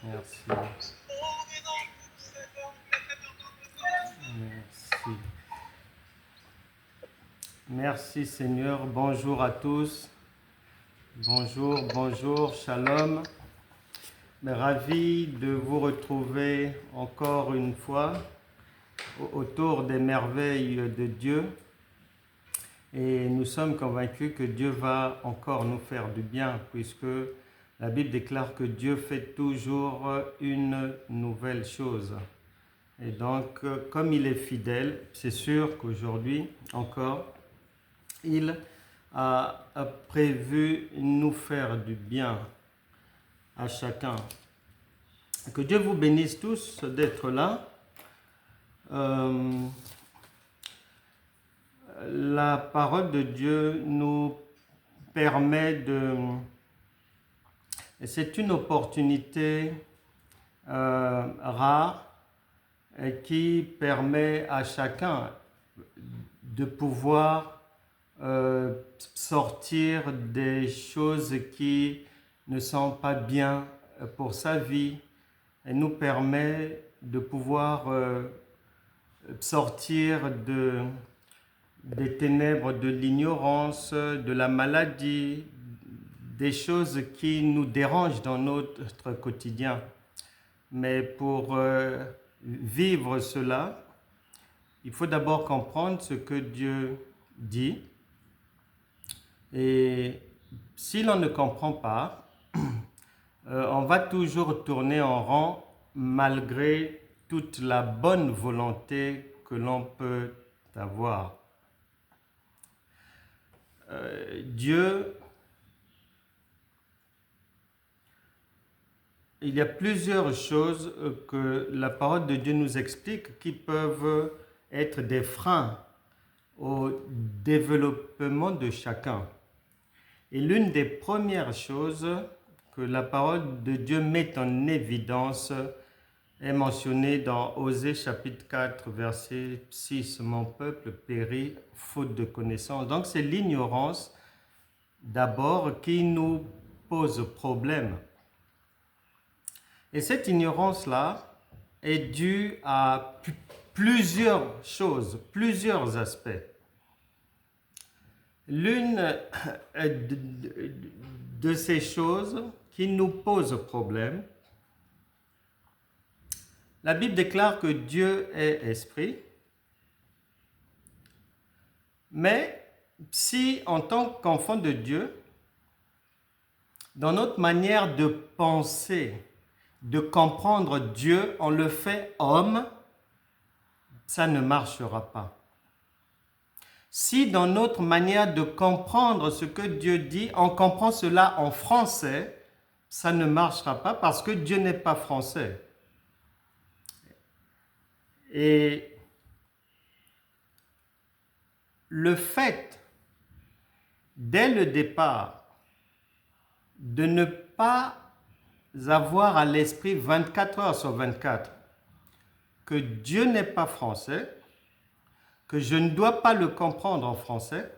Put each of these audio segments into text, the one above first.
Merci. Merci. Merci Seigneur. Bonjour à tous. Bonjour, bonjour, shalom. Ravi de vous retrouver encore une fois autour des merveilles de Dieu. Et nous sommes convaincus que Dieu va encore nous faire du bien, puisque la Bible déclare que Dieu fait toujours une nouvelle chose. Et donc, comme il est fidèle, c'est sûr qu'aujourd'hui encore, il a prévu nous faire du bien à chacun. Que Dieu vous bénisse tous d'être là. La parole de Dieu nous permet de... C'est une opportunité rare qui permet à chacun de pouvoir sortir des choses qui ne sont pas bien pour sa vie et nous permet de pouvoir sortir des ténèbres de l'ignorance, de la maladie, des choses qui nous dérangent dans notre quotidien. Mais pour vivre cela, il faut d'abord comprendre ce que Dieu dit. Et si l'on ne comprend pas, on va toujours tourner en rond malgré toute la bonne volonté que l'on peut avoir. Dieu, il y a plusieurs choses que la parole de Dieu nous explique qui peuvent être des freins au développement de chacun. Et l'une des premières choses que la parole de Dieu met en évidence est mentionnée dans Osée chapitre 4, verset 6. « Mon peuple périt faute de connaissance ». Donc c'est l'ignorance d'abord qui nous pose problème. Et cette ignorance-là est due à plusieurs choses, plusieurs aspects. L'une de ces choses qui nous pose problème, la Bible déclare que Dieu est esprit, mais si en tant qu'enfant de Dieu, dans notre manière de penser, de comprendre Dieu, on le fait homme, ça ne marchera pas. Si dans notre manière de comprendre ce que Dieu dit, on comprend cela en français, ça ne marchera pas parce que Dieu n'est pas français. Et le fait, dès le départ, de ne pas avoir à l'esprit 24 heures sur 24 que Dieu n'est pas français, que je ne dois pas le comprendre en français,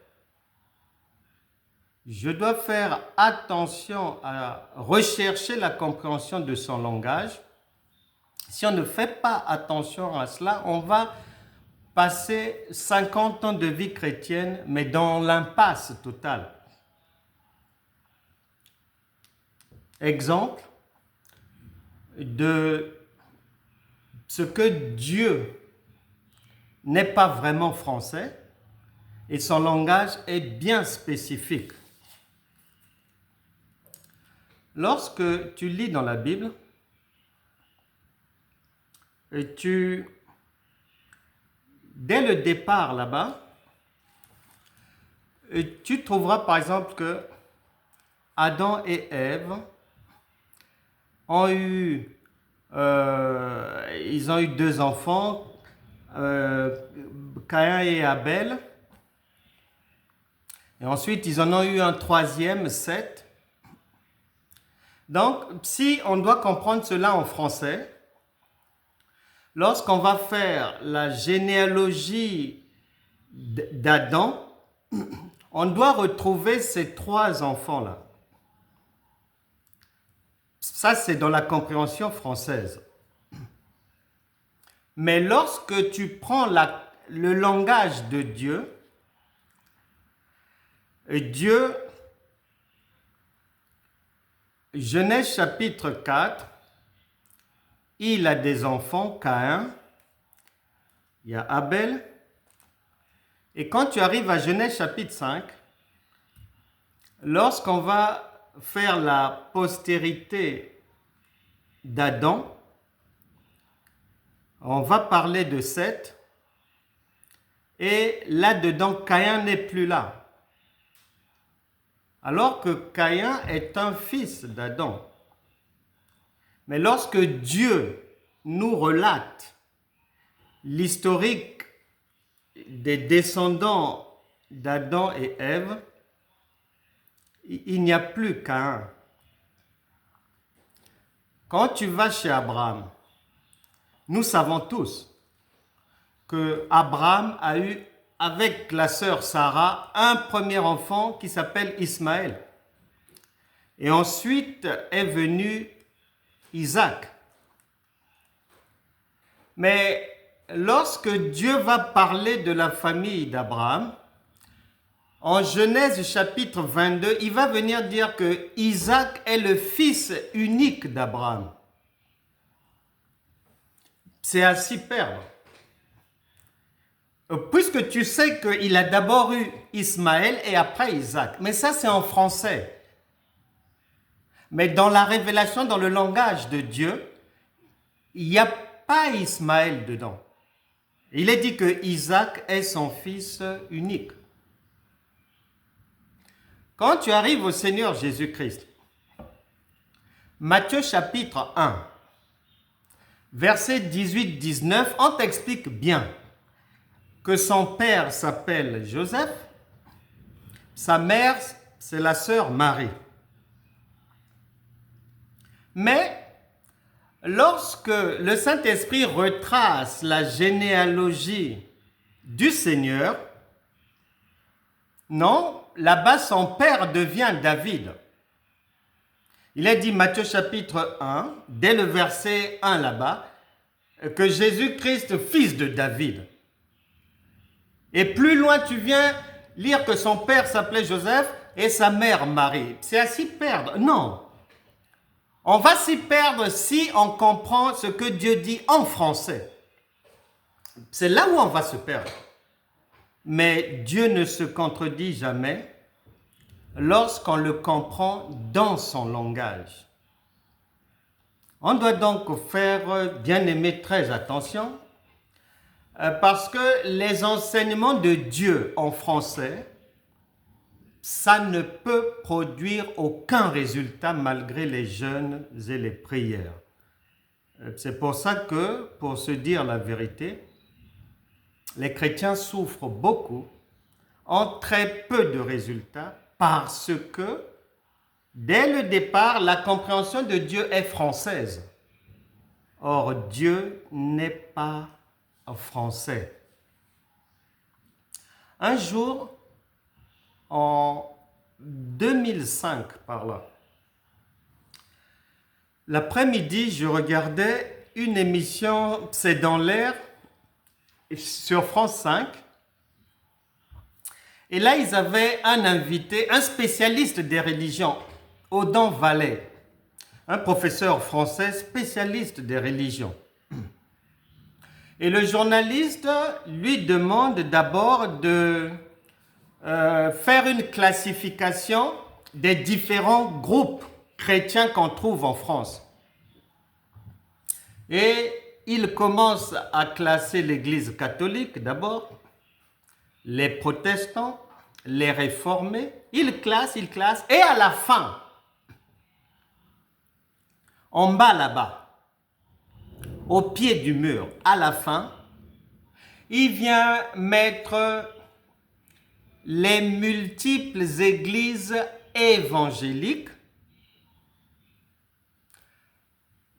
je dois faire attention à rechercher la compréhension de son langage. Si on ne fait pas attention à cela, on va passer 50 ans de vie chrétienne, mais dans l'impasse totale. Exemple de ce que Dieu n'est pas vraiment français et son langage est bien spécifique. Lorsque tu lis dans la Bible, dès le départ là-bas, tu trouveras par exemple que Adam et Ève ils ont eu 2 enfants, Caïn et Abel. Et ensuite, ils en ont eu un 3e, Seth. Donc, si on doit comprendre cela en français, lorsqu'on va faire la généalogie d'Adam, on doit retrouver ces 3 enfants-là. Ça, c'est dans la compréhension française. Mais lorsque tu prends le langage de Dieu, Dieu, Genèse chapitre 4, il a des enfants, Caïn, il y a Abel. Et quand tu arrives à Genèse chapitre 5, lorsqu'on va faire la postérité d'Adam, on va parler de Seth. Et là-dedans, Caïn n'est plus là. Alors que Caïn est un fils d'Adam. Mais lorsque Dieu nous relate l'historique des descendants d'Adam et Ève, il n'y a plus Caïn. Quand tu vas chez Abraham, nous savons tous que Abraham a eu avec la sœur Sarah un premier enfant qui s'appelle Ismaël. Et ensuite est venu Isaac. Mais lorsque Dieu va parler de la famille d'Abraham, en Genèse chapitre 22, il va venir dire que Isaac est le fils unique d'Abraham. C'est à s'y perdre. Puisque tu sais qu'il a d'abord eu Ismaël et après Isaac. Mais ça, c'est en français. Mais dans la révélation, dans le langage de Dieu, il n'y a pas Ismaël dedans. Il est dit que Isaac est son fils unique. Quand tu arrives au Seigneur Jésus-Christ, Matthieu chapitre 1, versets 18-19, on t'explique bien que son père s'appelle Joseph, sa mère, c'est la sœur Marie. Mais lorsque le Saint-Esprit retrace la généalogie du Seigneur, non, là-bas son père devient David. Il est dit Matthieu chapitre 1, dès le verset 1 là-bas, que Jésus-Christ, fils de David. Et plus loin, tu viens lire que son père s'appelait Joseph et sa mère Marie. C'est à s'y perdre. Non. On va s'y perdre si on comprend ce que Dieu dit en français. C'est là où on va se perdre. Mais Dieu ne se contredit jamais lorsqu'on le comprend dans son langage. On doit donc faire, bien aimé, très attention. Parce que les enseignements de Dieu en français, ça ne peut produire aucun résultat malgré les jeûnes et les prières. C'est pour ça que, pour se dire la vérité, les chrétiens souffrent beaucoup, ont très peu de résultats, parce que, dès le départ, la compréhension de Dieu est française. Or, Dieu n'est pas français. Un jour, en 2005 par là, l'après-midi, je regardais une émission, c'est dans l'air, sur France 5. Et là, ils avaient un invité, un spécialiste des religions, Audin Vallet, un professeur français spécialiste des religions. Et le journaliste lui demande d'abord de faire une classification des différents groupes chrétiens qu'on trouve en France. Et il commence à classer l'Église catholique d'abord, les protestants, les réformés. Il classe, et à la fin, en bas là-bas, au pied du mur, à la fin, il vient mettre les multiples églises évangéliques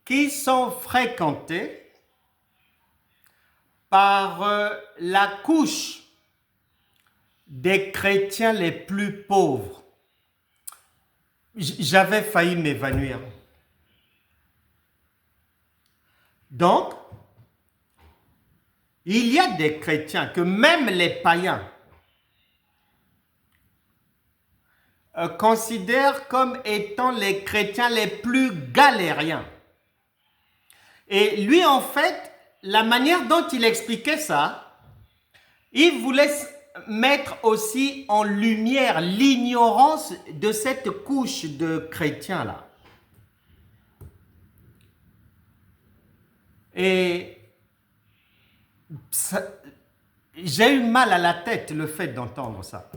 qui sont fréquentées par la couche des chrétiens les plus pauvres. J'avais failli m'évanouir. Donc, il y a des chrétiens que même les païens considèrent comme étant les chrétiens les plus galériens. Et lui, en fait, la manière dont il expliquait ça, il voulait mettre aussi en lumière l'ignorance de cette couche de chrétiens-là. Et j'ai eu mal à la tête le fait d'entendre ça.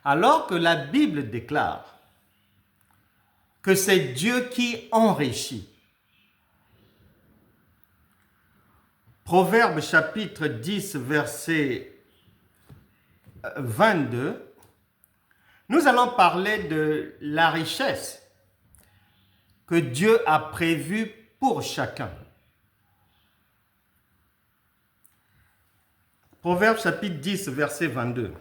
Alors que la Bible déclare que c'est Dieu qui enrichit. Proverbe chapitre 10, verset 22, nous allons parler de la richesse que Dieu a prévue pour chacun. Proverbe chapitre 10, verset 22.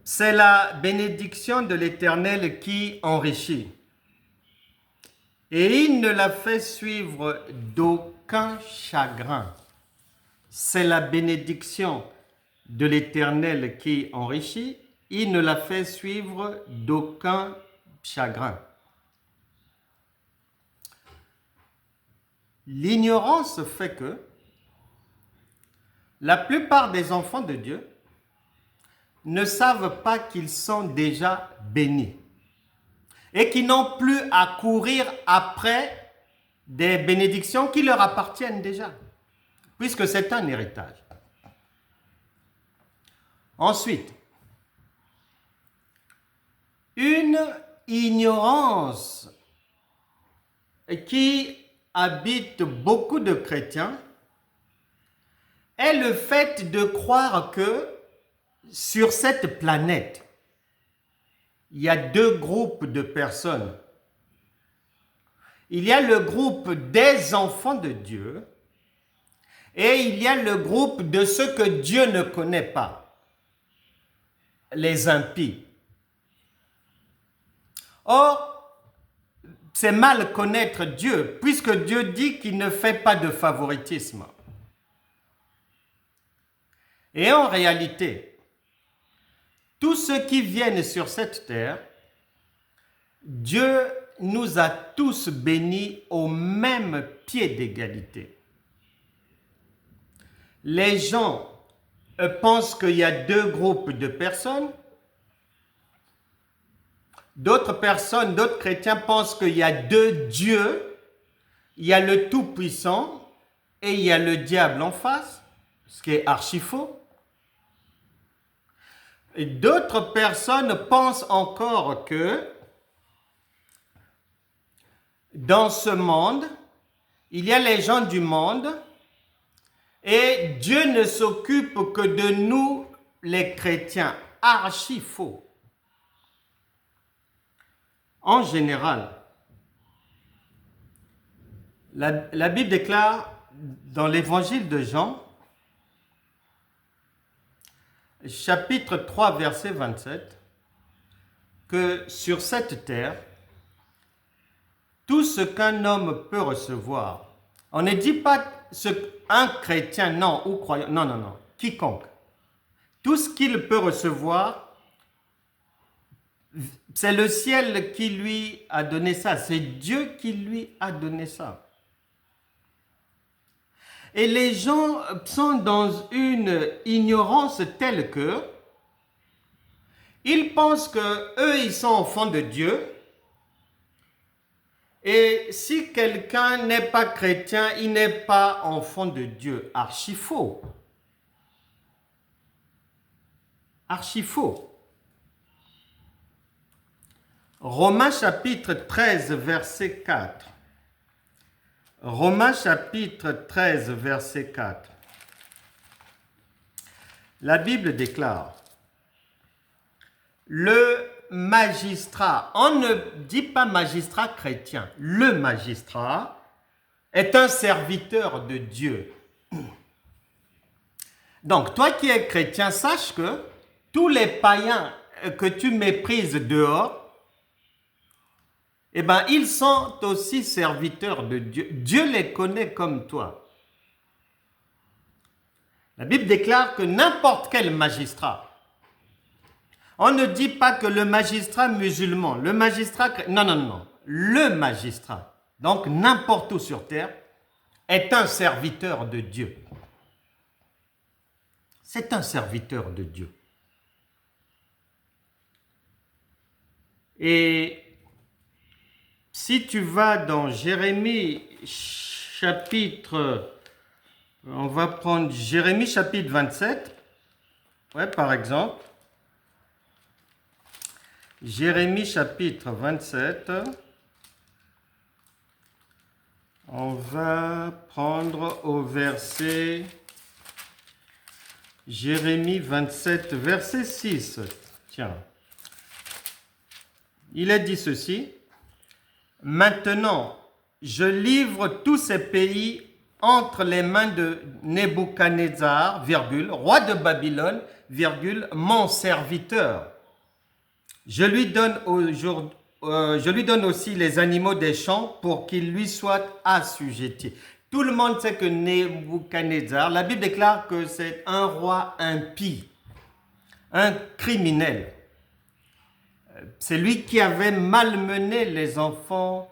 C'est la bénédiction de l'Éternel qui enrichit, et il ne la fait suivre d'aucun chagrin. C'est la bénédiction de l'Éternel qui enrichit, il ne la fait suivre d'aucun chagrin. L'ignorance fait que la plupart des enfants de Dieu ne savent pas qu'ils sont déjà bénis et qu'ils n'ont plus à courir après des bénédictions qui leur appartiennent déjà, puisque c'est un héritage. Ensuite, une ignorance qui habite beaucoup de chrétiens est le fait de croire que sur cette planète, il y a deux groupes de personnes. Il y a le groupe des enfants de Dieu et il y a le groupe de ceux que Dieu ne connaît pas, les impies. Or, c'est mal connaître Dieu, puisque Dieu dit qu'il ne fait pas de favoritisme. Et en réalité, tous ceux qui viennent sur cette terre, Dieu nous a tous bénis au même pied d'égalité. Les gens pensent qu'il y a deux groupes de personnes. D'autres personnes, d'autres chrétiens pensent qu'il y a deux dieux. Il y a le Tout-Puissant et il y a le diable en face, ce qui est archi faux. Et d'autres personnes pensent encore que dans ce monde, il y a les gens du monde et Dieu ne s'occupe que de nous, les chrétiens. Archi faux. En général, la Bible déclare dans l'évangile de Jean, chapitre 3, verset 27, que sur cette terre, tout ce qu'un homme peut recevoir, on ne dit pas un chrétien, non, ou croyant, non, quiconque. Tout ce qu'il peut recevoir, c'est le ciel qui lui a donné ça, c'est Dieu qui lui a donné ça. Et les gens sont dans une ignorance telle que ils pensent que eux ils sont enfants de Dieu. Et si quelqu'un n'est pas chrétien, il n'est pas enfant de Dieu. Archi faux. Archi faux. Romains chapitre 13, verset 4. Romains chapitre 13, verset 4. La Bible déclare, le magistrat, on ne dit pas magistrat chrétien, le magistrat est un serviteur de Dieu. Donc, toi qui es chrétien, sache que tous les païens que tu méprises dehors, eh bien, ils sont aussi serviteurs de Dieu. Dieu les connaît comme toi. La Bible déclare que n'importe quel magistrat, on ne dit pas que le magistrat musulman, le magistrat... Non, non, non. Le magistrat, donc n'importe où sur terre, est un serviteur de Dieu. C'est un serviteur de Dieu. Et si tu vas dans Jérémie chapitre... On va prendre Jérémie chapitre 27, ouais, par exemple. Jérémie chapitre 27. On va prendre au verset... Jérémie 27, verset 6. Tiens. Il est dit ceci. Maintenant, je livre tous ces pays entre les mains de Nebuchadnezzar, virgule, roi de Babylone, virgule, mon serviteur. Je lui donne aussi les animaux des champs pour qu'ils lui soient assujettis. Tout le monde sait que Nebuchadnezzar, la Bible déclare que c'est un roi impie, un criminel. C'est lui qui avait malmené les enfants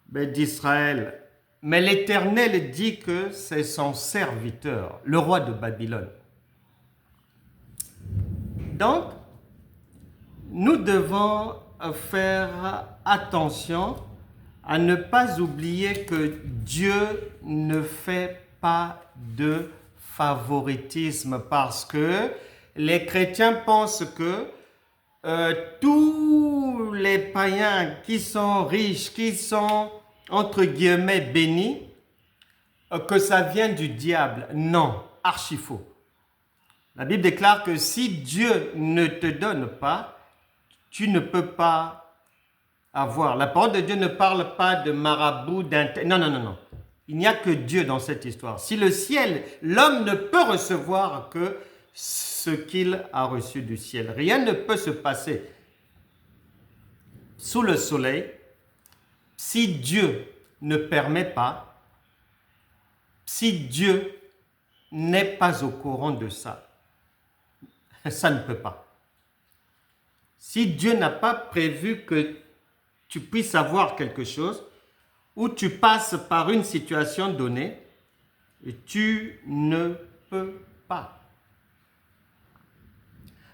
d'Israël. Mais l'Éternel dit que c'est son serviteur, le roi de Babylone. Donc, nous devons faire attention à ne pas oublier que Dieu ne fait pas de favoritisme parce que les chrétiens pensent que tous les païens qui sont riches, qui sont entre guillemets bénis, que ça vient du diable. Non, archi faux. La Bible déclare que si Dieu ne te donne pas, tu ne peux pas avoir. La parole de Dieu ne parle pas de marabout, non, non, non, non. Il n'y a que Dieu dans cette histoire. Si le ciel, l'homme ne peut recevoir que ce qu'il a reçu du ciel. Rien ne peut se passer sous le soleil si Dieu ne permet pas, si Dieu n'est pas au courant de ça. Ça ne peut pas. Si Dieu n'a pas prévu que tu puisses avoir quelque chose, ou tu passes par une situation donnée, tu ne peux pas.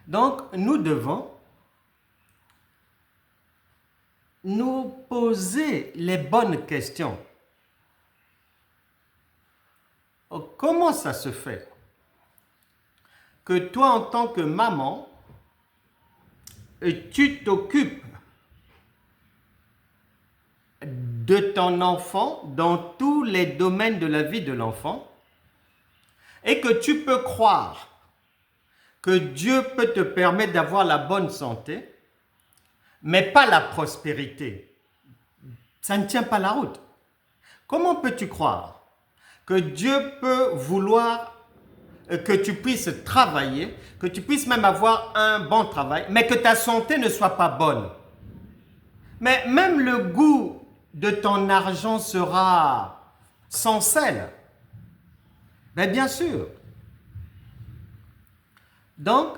Donc, nous devons nous poser les bonnes questions. Comment ça se fait que toi, en tant que maman, tu t'occupes de ton enfant dans tous les domaines de la vie de l'enfant et que tu peux croire que Dieu peut te permettre d'avoir la bonne santé, mais pas la prospérité? Ça ne tient pas la route. Comment peux-tu croire que Dieu peut vouloir que tu puisses travailler, que tu puisses même avoir un bon travail, mais que ta santé ne soit pas bonne? Mais même le goût de ton argent sera sans sel. Mais bien sûr. Donc,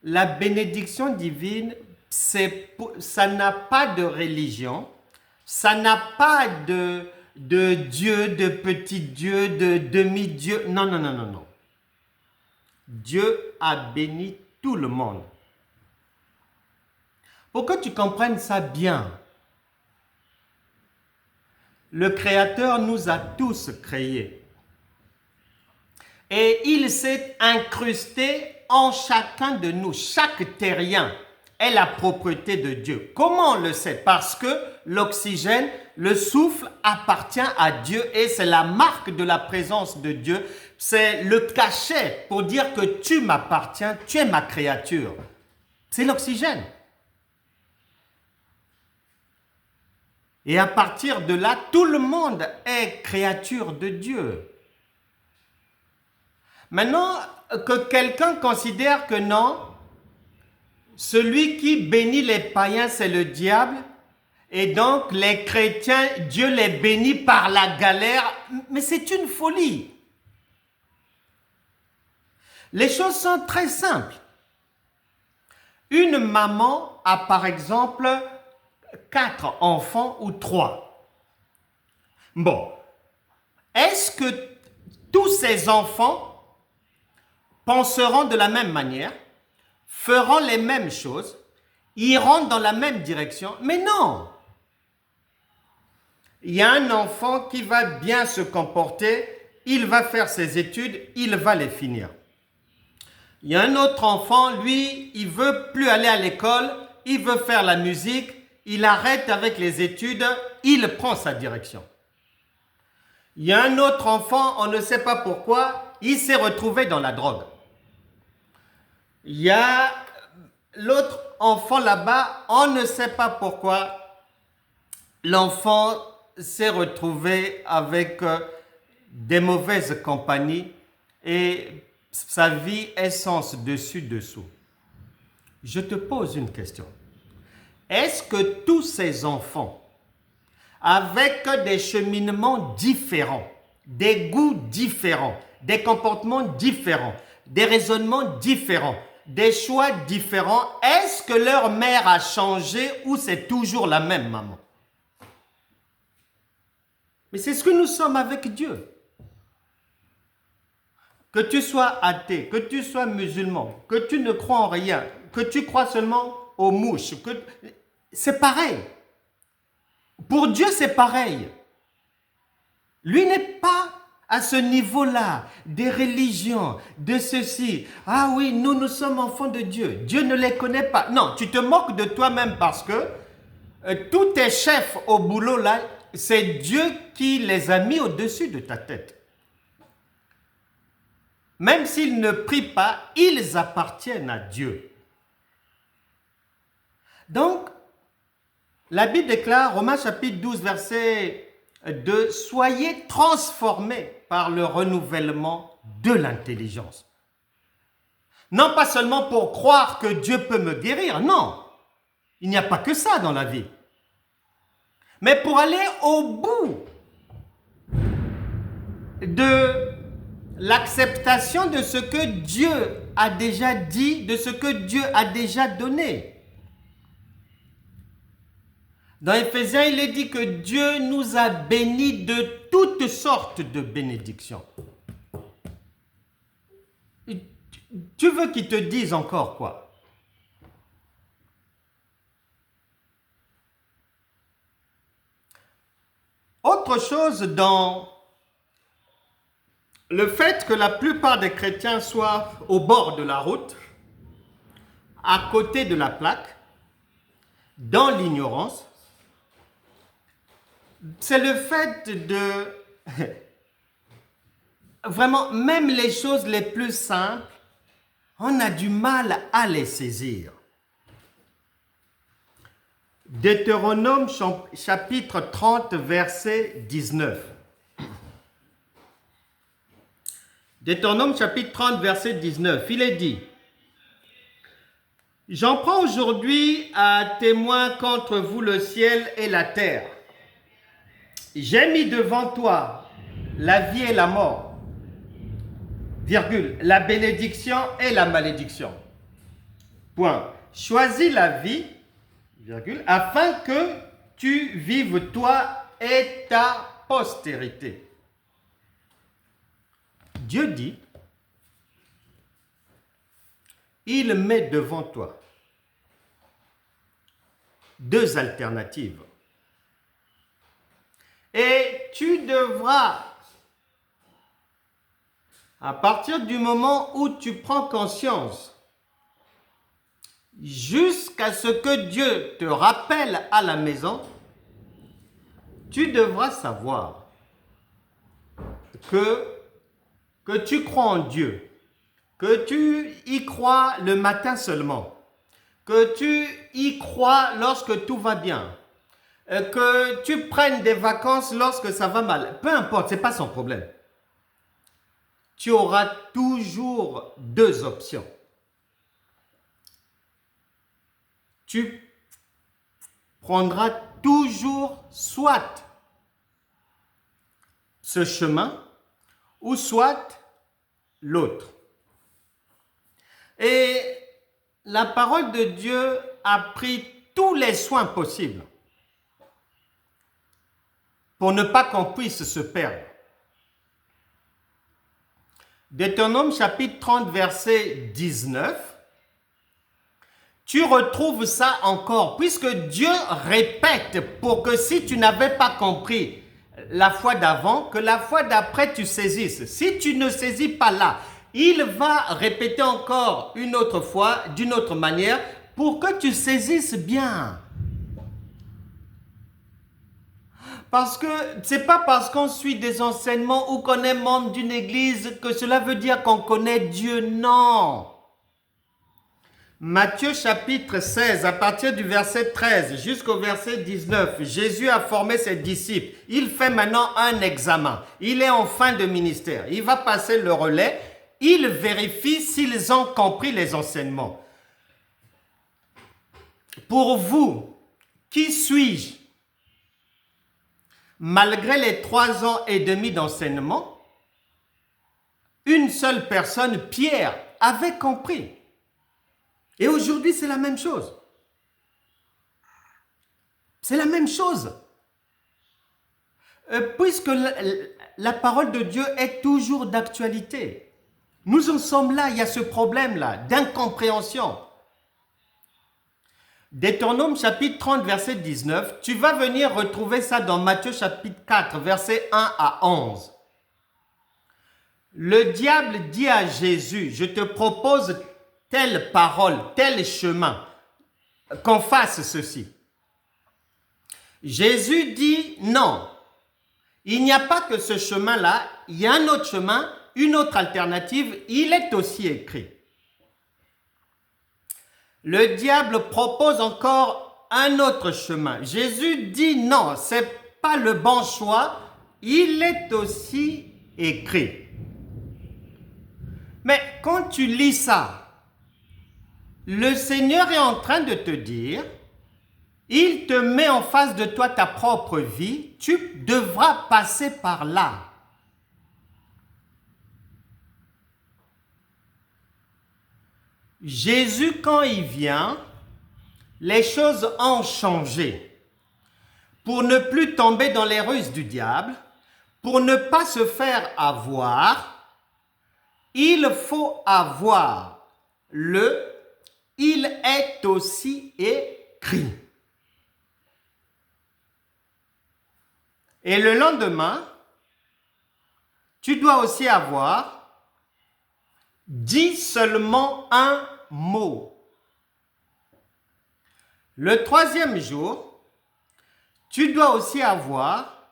la bénédiction divine, ça n'a pas de religion, ça n'a pas de Dieu, de petit Dieu, de demi-Dieu. Non, non, non, non, non. Dieu a béni tout le monde. Pour que tu comprennes ça bien, le Créateur nous a tous créés. Et il s'est incrusté en chacun de nous. Chaque terrien est la propriété de Dieu. Comment on le sait? Parce que l'oxygène, le souffle appartient à Dieu et c'est la marque de la présence de Dieu. C'est le cachet pour dire que tu m'appartiens, tu es ma créature. C'est l'oxygène. Et à partir de là, tout le monde est créature de Dieu. Maintenant, que quelqu'un considère que non, celui qui bénit les païens, c'est le diable, Et donc, les chrétiens, Dieu les bénit par la galère. Mais c'est une folie. Les choses sont très simples. Une maman a par exemple 4 enfants ou 3. Bon, est-ce que tous ces enfants penseront de la même manière, feront les mêmes choses, iront dans la même direction? Mais non! Il y a un enfant qui va bien se comporter, il va faire ses études, il va les finir. Il y a un autre enfant, lui, il ne veut plus aller à l'école, il veut faire la musique, il arrête avec les études, il prend sa direction. Il y a un autre enfant, on ne sait pas pourquoi, il s'est retrouvé dans la drogue. Il y a l'autre enfant là-bas, on ne sait pas pourquoi, l'enfant s'est retrouvé avec des mauvaises compagnies et sa vie est sens dessus-dessous. Je te pose une question. Est-ce que tous ces enfants, avec des cheminements différents, des goûts différents, des comportements différents, des raisonnements différents, des choix différents, est-ce que leur mère a changé ou c'est toujours la même maman? Mais c'est ce que nous sommes avec Dieu. Que tu sois athée, que tu sois musulman, que tu ne crois en rien, que tu crois seulement aux mouches, c'est pareil. Pour Dieu, c'est pareil. Lui n'est pas à ce niveau-là des religions, de ceci. Ah oui, nous sommes enfants de Dieu. Dieu ne les connaît pas. Non, tu te moques de toi-même parce que tous tes chefs au boulot là, c'est Dieu qui les a mis au-dessus de ta tête. Même s'ils ne prient pas, ils appartiennent à Dieu. Donc, la Bible déclare, Romains chapitre 12, verset 2, « Soyez transformés par le renouvellement de l'intelligence. » Non pas seulement pour croire que Dieu peut me guérir, non. Il n'y a pas que ça dans la vie. Mais pour aller au bout de l'acceptation de ce que Dieu a déjà dit, de ce que Dieu a déjà donné. Dans Éphésiens, il est dit que Dieu nous a bénis de toutes sortes de bénédictions. Tu veux qu'il te dise encore quoi? Autre chose dans le fait que la plupart des chrétiens soient au bord de la route, à côté de la plaque, dans l'ignorance, c'est le fait de... Vraiment, même les choses les plus simples, on a du mal à les saisir. Deutéronome chapitre 30, verset 19. Deutéronome chapitre 30, verset 19, il est dit: « J'en prends aujourd'hui à témoin contre vous le ciel et la terre. J'ai mis devant toi la vie et la mort, virgule, la bénédiction et la malédiction. Point. Choisis la vie, virgule, afin que tu vives toi et ta postérité. » Dieu dit, il met devant toi 2 alternatives. Et tu devras, à partir du moment où tu prends conscience, jusqu'à ce que Dieu te rappelle à la maison, tu devras savoir que tu crois en Dieu, que tu y crois le matin seulement, que tu y crois lorsque tout va bien, que tu prennes des vacances lorsque ça va mal, peu importe, ce n'est pas son problème. Tu auras toujours 2 options. Tu prendra toujours soit ce chemin ou soit l'autre. Et la parole de Dieu a pris tous les soins possibles pour ne pas qu'on puisse se perdre. Deutéronome chapitre 30, verset 19, tu retrouves ça encore, puisque Dieu répète pour que si tu n'avais pas compris la fois d'avant, que la fois d'après tu saisisses. Si tu ne saisis pas là, il va répéter encore une autre fois, d'une autre manière, pour que tu saisisses bien. Parce que c'est pas parce qu'on suit des enseignements ou qu'on est membre d'une église que cela veut dire qu'on connaît Dieu, non. Matthieu chapitre 16, à partir du verset 13 jusqu'au verset 19, Jésus a formé ses disciples. Il fait maintenant un examen. Il est en fin de ministère. Il va passer le relais. Il vérifie s'ils ont compris les enseignements. Pour vous, qui suis-je? Malgré les 3 ans et demi d'enseignement, une seule personne, Pierre, avait compris. Et aujourd'hui, c'est la même chose. C'est la même chose. Puisque la parole de Dieu est toujours d'actualité. Nous en sommes là, il y a ce problème-là d'incompréhension. Deutéronome chapitre 30, verset 19, tu vas venir retrouver ça dans Matthieu chapitre 4, verset 1 à 11. Le diable dit à Jésus, je te propose telle parole, tel chemin, qu'on fasse ceci. Jésus dit non, il n'y a pas que ce chemin-là, il y a un autre chemin, une autre alternative, il est aussi écrit. Le diable propose encore un autre chemin. Jésus dit non, ce n'est pas le bon choix, il est aussi écrit. Mais quand tu lis ça, le Seigneur est en train de te dire, il te met en face de toi ta propre vie, tu devras passer par là. Jésus, quand il vient, les choses ont changé. Pour ne plus tomber dans les ruses du diable, pour ne pas se faire avoir, il faut avoir le « il est aussi écrit ». Et le lendemain, tu dois aussi avoir « dis seulement un mot ». Le 3e jour, tu dois aussi avoir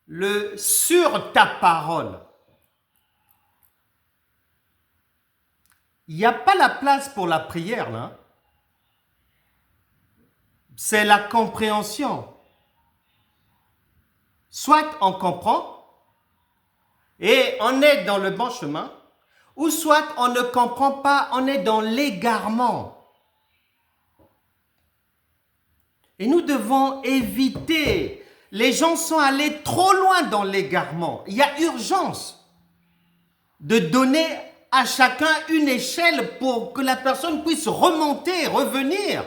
le « sur ta parole ». Il n'y a pas la place pour la prière, là. C'est la compréhension. Soit on comprend et on est dans le bon chemin, ou soit on ne comprend pas, on est dans l'égarement. Et nous devons éviter. Les gens sont allés trop loin dans l'égarement. Il y a urgence de donner à chacun une échelle pour que la personne puisse remonter, revenir.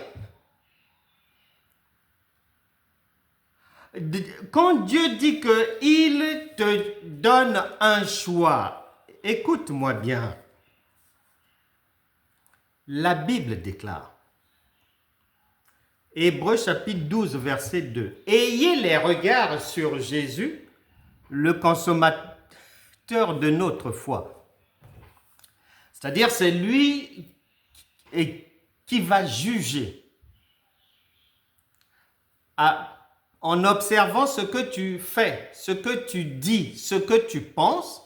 Quand Dieu dit qu'il te donne un choix, écoute-moi bien. La Bible déclare, Hébreux chapitre 12, verset 2, « Ayez les regards sur Jésus, le consommateur de notre foi. » C'est-à-dire, c'est lui qui va juger. En observant ce que tu fais, ce que tu dis, ce que tu penses,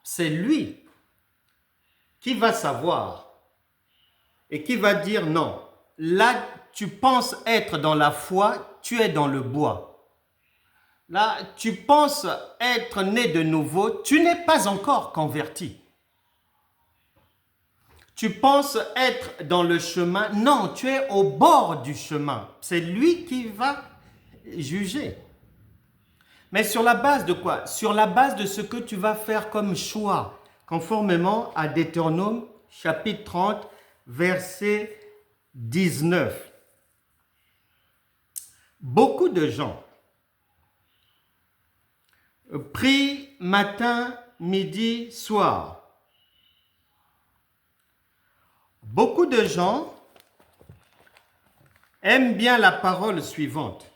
c'est lui qui va savoir et qui va dire non. Là, tu penses être dans la foi, tu es dans le bois. Là, tu penses être né de nouveau, tu n'es pas encore converti. Tu penses être dans le chemin. Non, tu es au bord du chemin. C'est lui qui va juger. Mais sur la base de quoi? Sur la base de ce que tu vas faire comme choix, conformément à Deutéronome chapitre 30, verset 19. Beaucoup de gens prient matin, midi, soir. Beaucoup de gens aiment bien la parole suivante.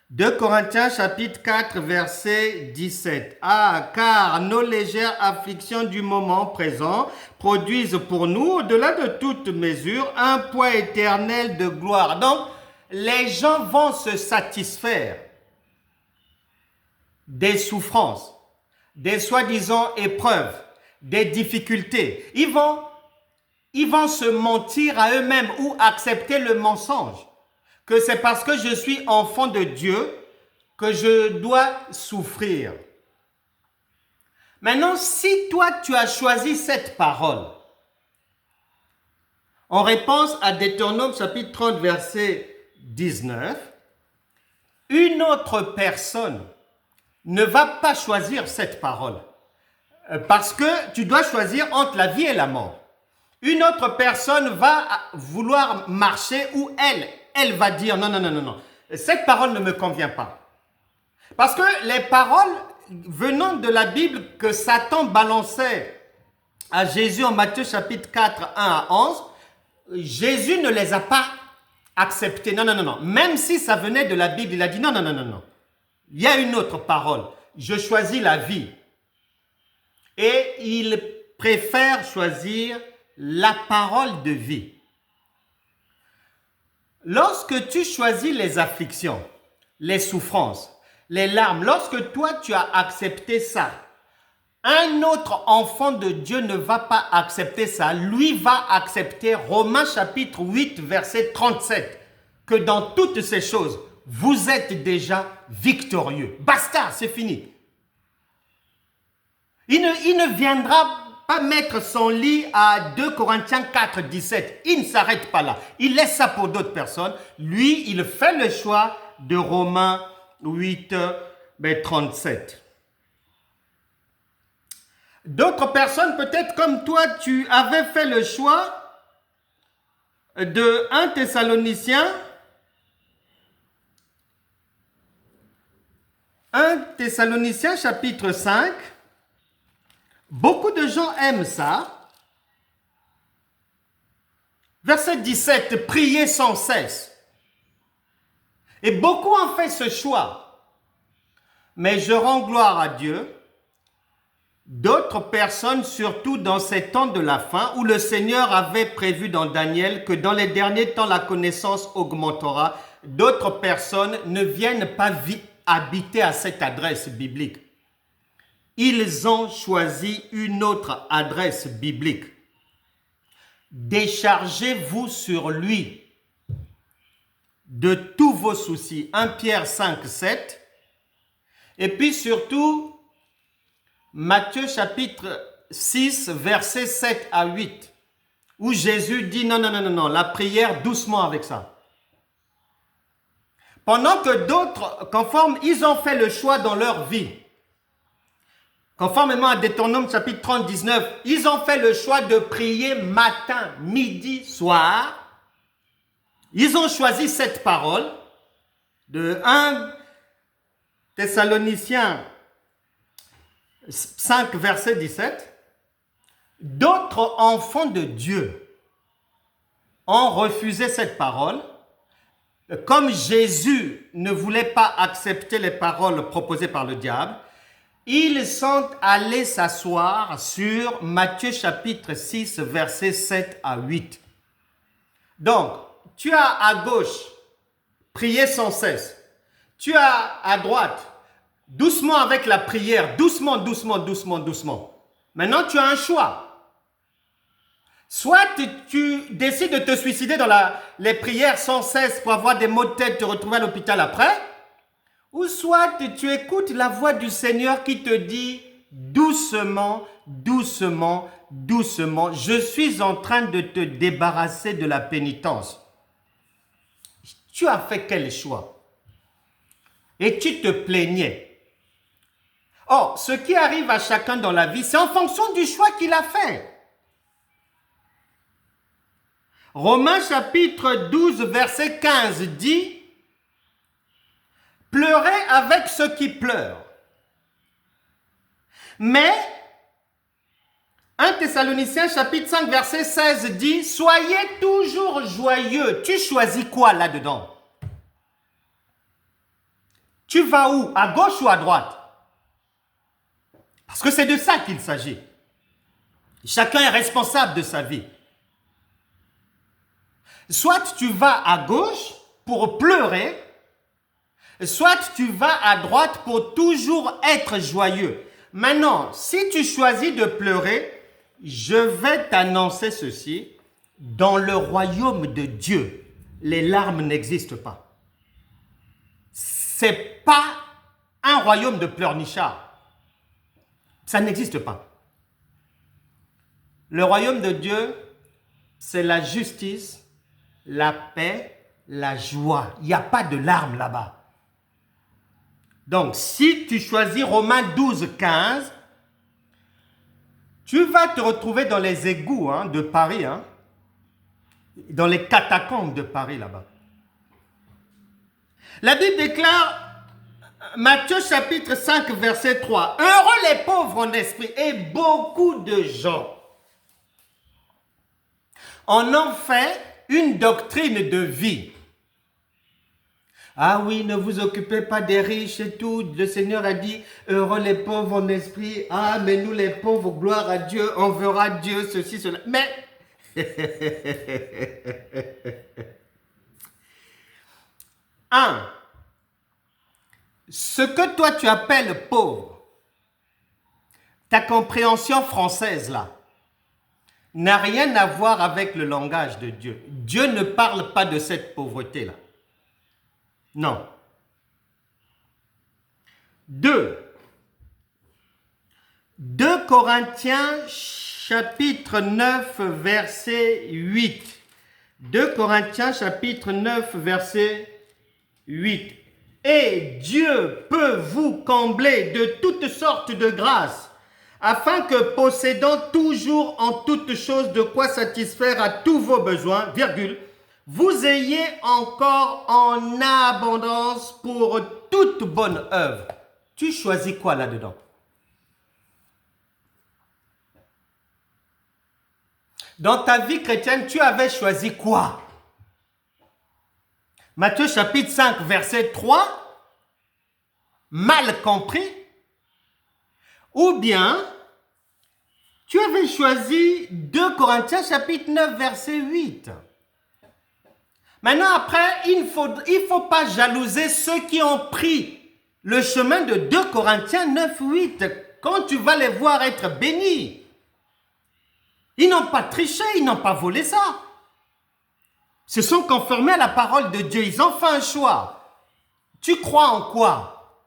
2 Corinthiens chapitre 4 verset 17. Ah, car nos légères afflictions du moment présent produisent pour nous, au-delà de toute mesure, un poids éternel de gloire. Donc, les gens vont se satisfaire des souffrances, des soi-disant épreuves, des difficultés. Ils vont se mentir à eux-mêmes ou accepter le mensonge. Que c'est parce que je suis enfant de Dieu que je dois souffrir. Maintenant, si toi tu as choisi cette parole, en réponse à Deutéronome chapitre 30 verset 19, une autre personne ne va pas choisir cette parole parce que tu dois choisir entre la vie et la mort. Une autre personne va vouloir marcher où elle va dire non, cette parole ne me convient pas. Parce que les paroles venant de la Bible que Satan balançait à Jésus en Matthieu chapitre 4, 1 à 11, Jésus ne les a pas acceptées. Non. Même si ça venait de la Bible, il a dit non. Il y a une autre parole. Je choisis la vie. Et il préfère choisir la parole de vie. Lorsque tu choisis les afflictions, les souffrances, les larmes, lorsque toi tu as accepté ça, un autre enfant de Dieu ne va pas accepter ça. Lui va accepter Romains chapitre 8 verset 37, que dans toutes ces choses, vous êtes déjà victorieux. Basta, c'est fini. Il ne viendra pas mettre son lit à 2 Corinthiens 4, 17. Il ne s'arrête pas là. Il laisse ça pour d'autres personnes. Lui, il fait le choix de Romains 8, 37. D'autres personnes, peut-être comme toi, tu avais fait le choix de 1 Thessaloniciens 1 Thessaloniciens chapitre 5. Beaucoup de gens aiment ça. Verset 17, priez sans cesse. Et beaucoup ont fait ce choix. Mais je rends gloire à Dieu. D'autres personnes, surtout dans ces temps de la fin, où le Seigneur avait prévu dans Daniel que dans les derniers temps, la connaissance augmentera, d'autres personnes ne viennent pas habiter à cette adresse biblique. Ils ont choisi une autre adresse biblique. Déchargez-vous sur lui de tous vos soucis. 1 Pierre 5, 7. Et puis surtout, Matthieu chapitre 6, versets 7 à 8, où Jésus dit non, la prière, doucement avec ça. Pendant que d'autres, ils ont fait le choix dans leur vie. Conformément à Deutéronome chapitre 30, 19, ils ont fait le choix de prier matin, midi, soir. Ils ont choisi cette parole de 1 Thessaloniciens 5, verset 17. D'autres enfants de Dieu ont refusé cette parole. Comme Jésus ne voulait pas accepter les paroles proposées par le diable, ils sont allés s'asseoir sur Matthieu chapitre 6, versets 7 à 8. Donc, tu as à gauche, prier sans cesse. Tu as à droite, doucement avec la prière, doucement. Maintenant, tu as un choix. Soit tu décides de te suicider dans les prières sans cesse pour avoir des maux de tête, te retrouver à l'hôpital après, ou soit tu écoutes la voix du Seigneur qui te dit doucement, doucement, doucement. Je suis en train de te débarrasser de la pénitence. Tu as fait quel choix? Et tu te plaignais. Or, ce qui arrive à chacun dans la vie, c'est en fonction du choix qu'il a fait. Romains chapitre 12, verset 15 dit « Pleurez avec ceux qui pleurent. » Mais 1 Thessaloniciens chapitre 5, verset 16 dit « Soyez toujours joyeux. » Tu choisis quoi là-dedans? Tu vas où? À gauche ou à droite? Parce que c'est de ça qu'il s'agit. Chacun est responsable de sa vie. Soit tu vas à gauche pour pleurer, soit tu vas à droite pour toujours être joyeux. Maintenant, si tu choisis de pleurer, je vais t'annoncer ceci. Dans le royaume de Dieu, les larmes n'existent pas. Ce n'est pas un royaume de pleurnichards. Ça n'existe pas. Le royaume de Dieu, c'est la justice, la paix, la joie. Il n'y a pas de larmes là-bas. Donc, si tu choisis Romains 12, 15, tu vas te retrouver dans les égouts de Paris, dans les catacombes de Paris là-bas. La Bible déclare, Matthieu chapitre 5, verset 3, « Heureux les pauvres en esprit » et beaucoup de gens en ont fait une doctrine de vie. Ah oui, ne vous occupez pas des riches et tout. Le Seigneur a dit, heureux les pauvres en esprit. Ah, mais nous les pauvres, gloire à Dieu, on verra Dieu, ceci, cela. Mais, ce que toi tu appelles pauvre, ta compréhension française là, n'a rien à voir avec le langage de Dieu. Dieu ne parle pas de cette pauvreté-là. Non. 2 Corinthiens chapitre 9 verset 8. 2 Corinthiens chapitre 9 verset 8. Et Dieu peut vous combler de toutes sortes de grâces, afin que possédant toujours en toutes choses de quoi satisfaire à tous vos besoins, virgule, vous ayez encore en abondance pour toute bonne œuvre. Tu choisis quoi là-dedans? Dans ta vie chrétienne, tu avais choisi quoi? Matthieu chapitre 5, verset 3, mal compris? Ou bien, tu avais choisi 2 Corinthiens chapitre 9, verset 8. Maintenant, après, il ne faut pas jalouser ceux qui ont pris le chemin de 2 Corinthiens 9, 8. Quand tu vas les voir être bénis, ils n'ont pas triché, ils n'ont pas volé ça. Ils se sont conformés à la parole de Dieu. Ils ont fait un choix. Tu crois en quoi?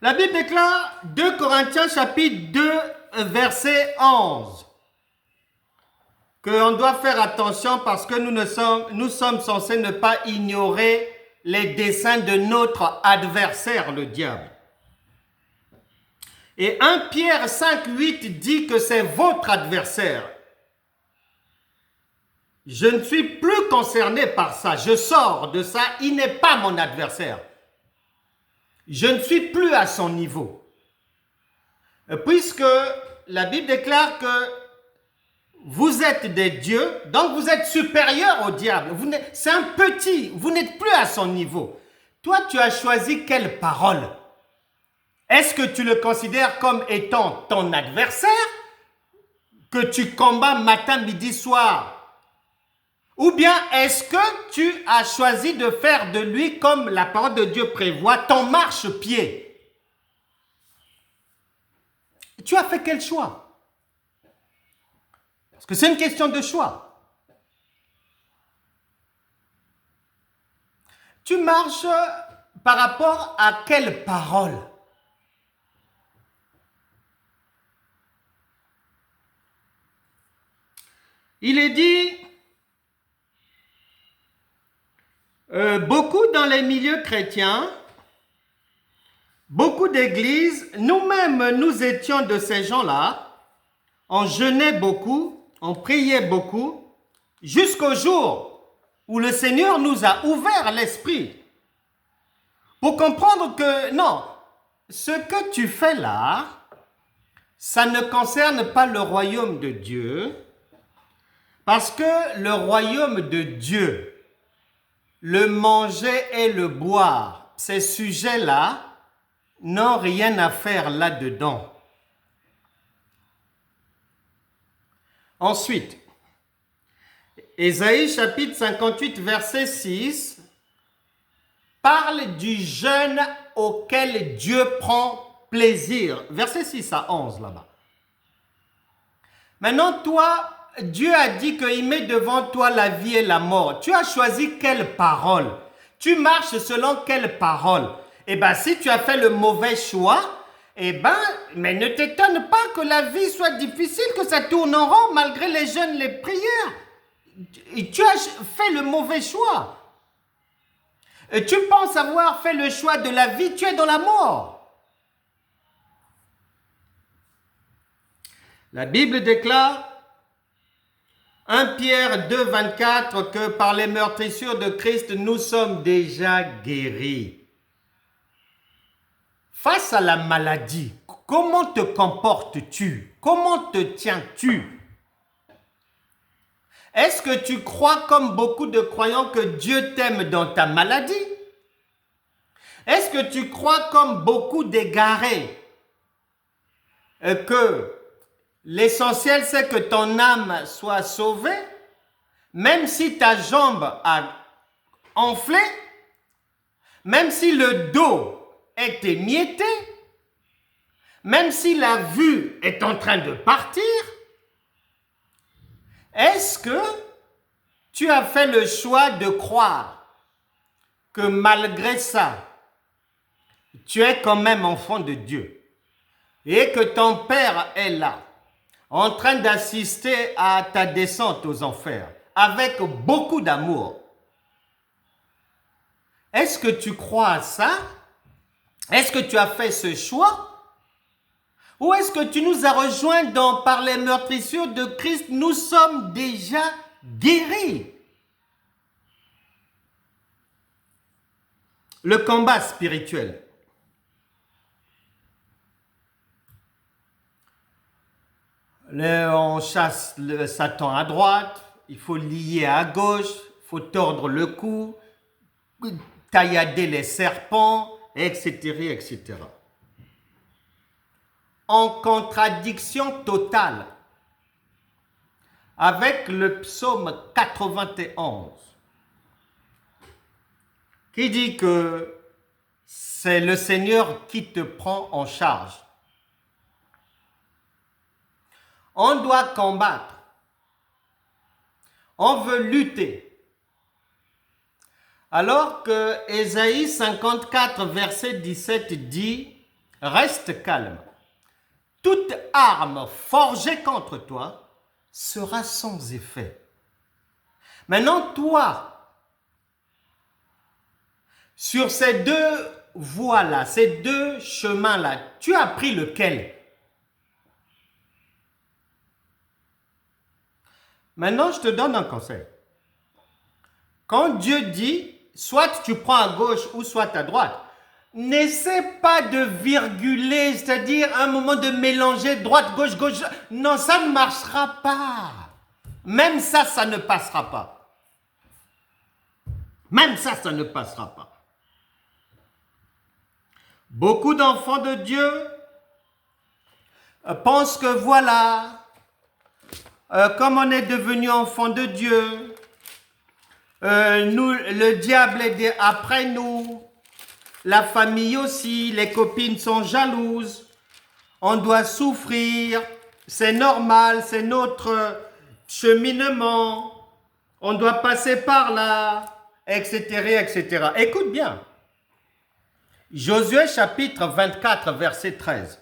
La Bible déclare 2 Corinthiens chapitre 2 verset 11 qu'on doit faire attention parce que nous sommes censés ne pas ignorer les desseins de notre adversaire, le diable. Et 1 Pierre 5, 8 dit que c'est votre adversaire. Je ne suis plus concerné par ça. Je sors de ça. Il n'est pas mon adversaire. Je ne suis plus à son niveau. Puisque la Bible déclare que vous êtes des dieux, donc vous êtes supérieurs au diable. C'est un petit, vous n'êtes plus à son niveau. Toi, tu as choisi quelle parole? Est-ce que tu le considères comme étant ton adversaire, que tu combats matin, midi, soir? Ou bien est-ce que tu as choisi de faire de lui, comme la parole de Dieu prévoit, ton marchepied? Tu as fait quel choix? Parce que c'est une question de choix. Tu marches par rapport à quelle parole? Il est dit, beaucoup dans les milieux chrétiens, beaucoup d'églises, nous-mêmes, nous étions de ces gens-là, on jeûnait beaucoup, on priait beaucoup, jusqu'au jour où le Seigneur nous a ouvert l'esprit pour comprendre que non, ce que tu fais là, ça ne concerne pas le royaume de Dieu, parce que le royaume de Dieu, le manger et le boire, ces sujets-là n'ont rien à faire là-dedans. Ensuite, Ésaïe chapitre 58, verset 6, parle du jeûne auquel Dieu prend plaisir. Verset 6 à 11 là-bas. Maintenant, toi, Dieu a dit qu'il met devant toi la vie et la mort. Tu as choisi quelle parole? Tu marches selon quelle parole? Eh bien, si tu as fait le mauvais choix, eh bien, mais ne t'étonne pas que la vie soit difficile, que ça tourne en rond malgré les jeûnes, les prières. Tu as fait le mauvais choix. Tu penses avoir fait le choix de la vie, tu es dans la mort. La Bible déclare 1 Pierre 2, 24 que par les meurtrissures de Christ, nous sommes déjà guéris. Face à la maladie, comment te comportes-tu? Comment te tiens-tu? Est-ce que tu crois comme beaucoup de croyants que Dieu t'aime dans ta maladie? Est-ce que tu crois comme beaucoup d'égarés que l'essentiel c'est que ton âme soit sauvée, même si ta jambe a enflé, même si le dos est émietté, même si la vue est en train de partir? Est-ce que tu as fait le choix de croire que malgré ça, tu es quand même enfant de Dieu et que ton Père est là, en train d'assister à ta descente aux enfers avec beaucoup d'amour? Est-ce que tu crois à ça? Est-ce que tu as fait ce choix? Ou est-ce que tu nous as rejoints dans par les meurtrissures de Christ, nous sommes déjà guéris? Le combat spirituel. On chasse le Satan à droite, il faut lier à gauche, il faut tordre le cou, taillader les serpents, etc., etc. En contradiction totale avec le psaume 91 qui dit que c'est le Seigneur qui te prend en charge. On doit combattre, on veut lutter. Alors que Ésaïe 54, verset 17 dit « Reste calme, toute arme forgée contre toi sera sans effet. » Maintenant, toi, sur ces deux voies-là, ces deux chemins-là, tu as pris lequel? Maintenant, je te donne un conseil. Quand Dieu dit, soit tu prends à gauche ou soit à droite, n'essaie pas de virguler, c'est-à-dire à un moment de mélanger droite, gauche, gauche. Non, ça ne marchera pas. Même ça, ça ne passera pas. Même ça, ça ne passera pas. Beaucoup d'enfants de Dieu pensent que voilà, comme on est devenu enfant de Dieu, nous, le diable est après nous, la famille aussi, les copines sont jalouses, on doit souffrir, c'est normal, c'est notre cheminement, on doit passer par là, etc., etc. Écoute bien, Josué chapitre 24, verset 13.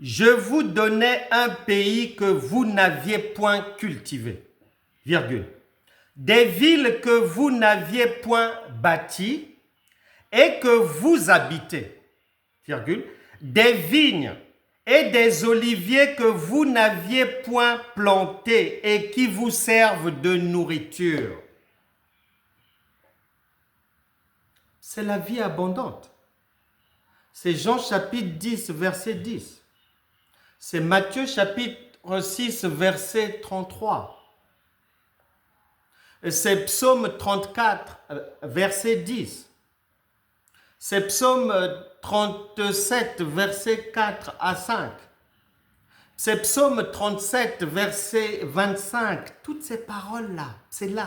je vous donnais un pays que vous n'aviez point cultivé, virgule, des villes que vous n'aviez point bâties et que vous habitez, virgule, des vignes et des oliviers que vous n'aviez point plantés et qui vous servent de nourriture. C'est la vie abondante. C'est Jean chapitre 10, verset 10. C'est Matthieu chapitre 6, verset 33. C'est Psaume 34, verset 10. C'est Psaume 37, verset 4 à 5. C'est Psaume 37, verset 25. Toutes ces paroles-là, c'est là.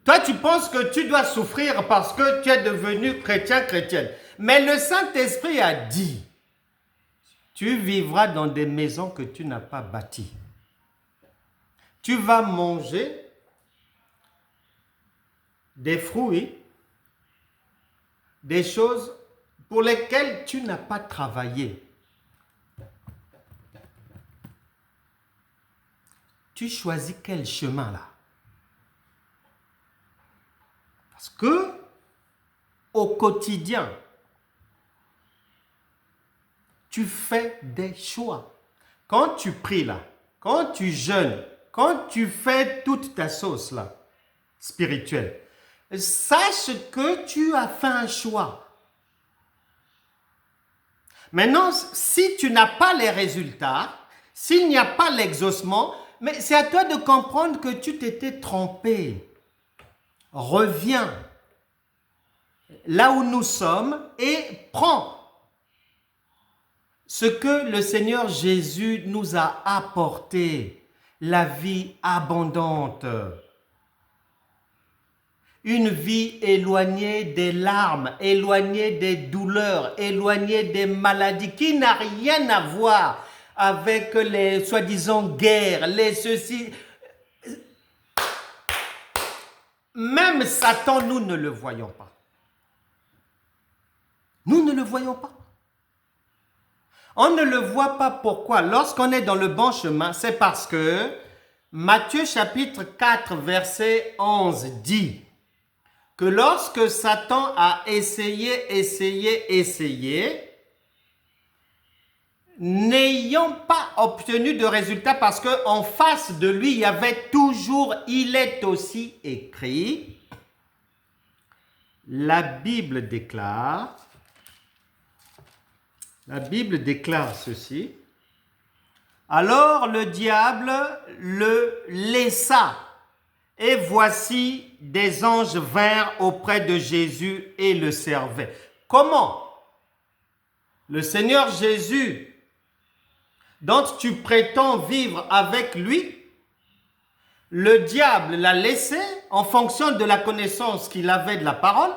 Toi, tu penses que tu dois souffrir parce que tu es devenu chrétienne. Mais le Saint-Esprit a dit, tu vivras dans des maisons que tu n'as pas bâties. Tu vas manger des fruits, des choses pour lesquelles tu n'as pas travaillé. Tu choisis quel chemin là? Parce que au quotidien, tu fais des choix. Quand tu pries là, quand tu jeûnes, quand tu fais toute ta sauce là, spirituelle, sache que tu as fait un choix. Maintenant, si tu n'as pas les résultats, s'il n'y a pas l'exaucement, mais c'est à toi de comprendre que tu t'étais trompé. Reviens là où nous sommes et prends ce que le Seigneur Jésus nous a apporté, la vie abondante. Une vie éloignée des larmes, éloignée des douleurs, éloignée des maladies, qui n'a rien à voir avec les soi-disant guerres, les ceci. Même Satan, nous ne le voyons pas. Nous ne le voyons pas. On ne le voit pas pourquoi. Lorsqu'on est dans le bon chemin, c'est parce que Matthieu chapitre 4, verset 11 dit que lorsque Satan a essayé, n'ayant pas obtenu de résultat parce qu'en face de lui, il y avait toujours, il est aussi écrit, la Bible déclare ceci. Alors le diable le laissa et voici des anges vinrent auprès de Jésus et le servaient. Comment? Le Seigneur Jésus, dont tu prétends vivre avec lui, le diable l'a laissé en fonction de la connaissance qu'il avait de la parole.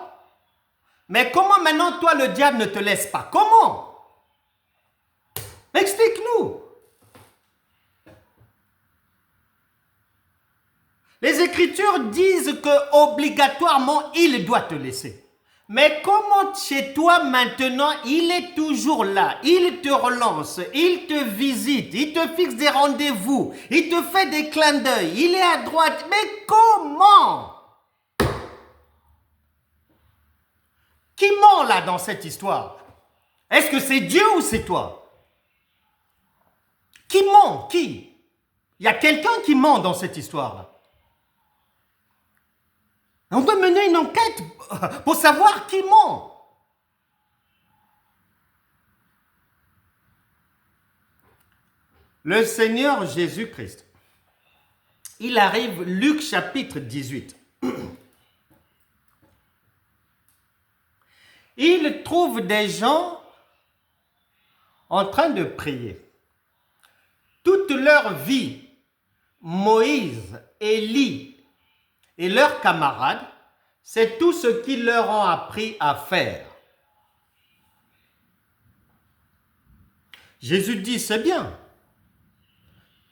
Mais comment maintenant toi le diable ne te laisse pas? Comment? Explique-nous. Les Écritures disent que obligatoirement il doit te laisser. Mais comment chez toi maintenant, il est toujours là, il te relance, il te visite, il te fixe des rendez-vous, il te fait des clins d'œil, il est à droite. Mais comment? Qui ment là dans cette histoire? Est-ce que c'est Dieu ou c'est toi? Qui ment? Qui? Il y a quelqu'un qui ment dans cette histoire-là. On doit mener une enquête pour savoir qui ment. Le Seigneur Jésus-Christ, il arrive, Luc chapitre 18. Il trouve des gens en train de prier. Toute leur vie, Moïse, Élie et leurs camarades, c'est tout ce qu'ils leur ont appris à faire. Jésus dit, c'est bien.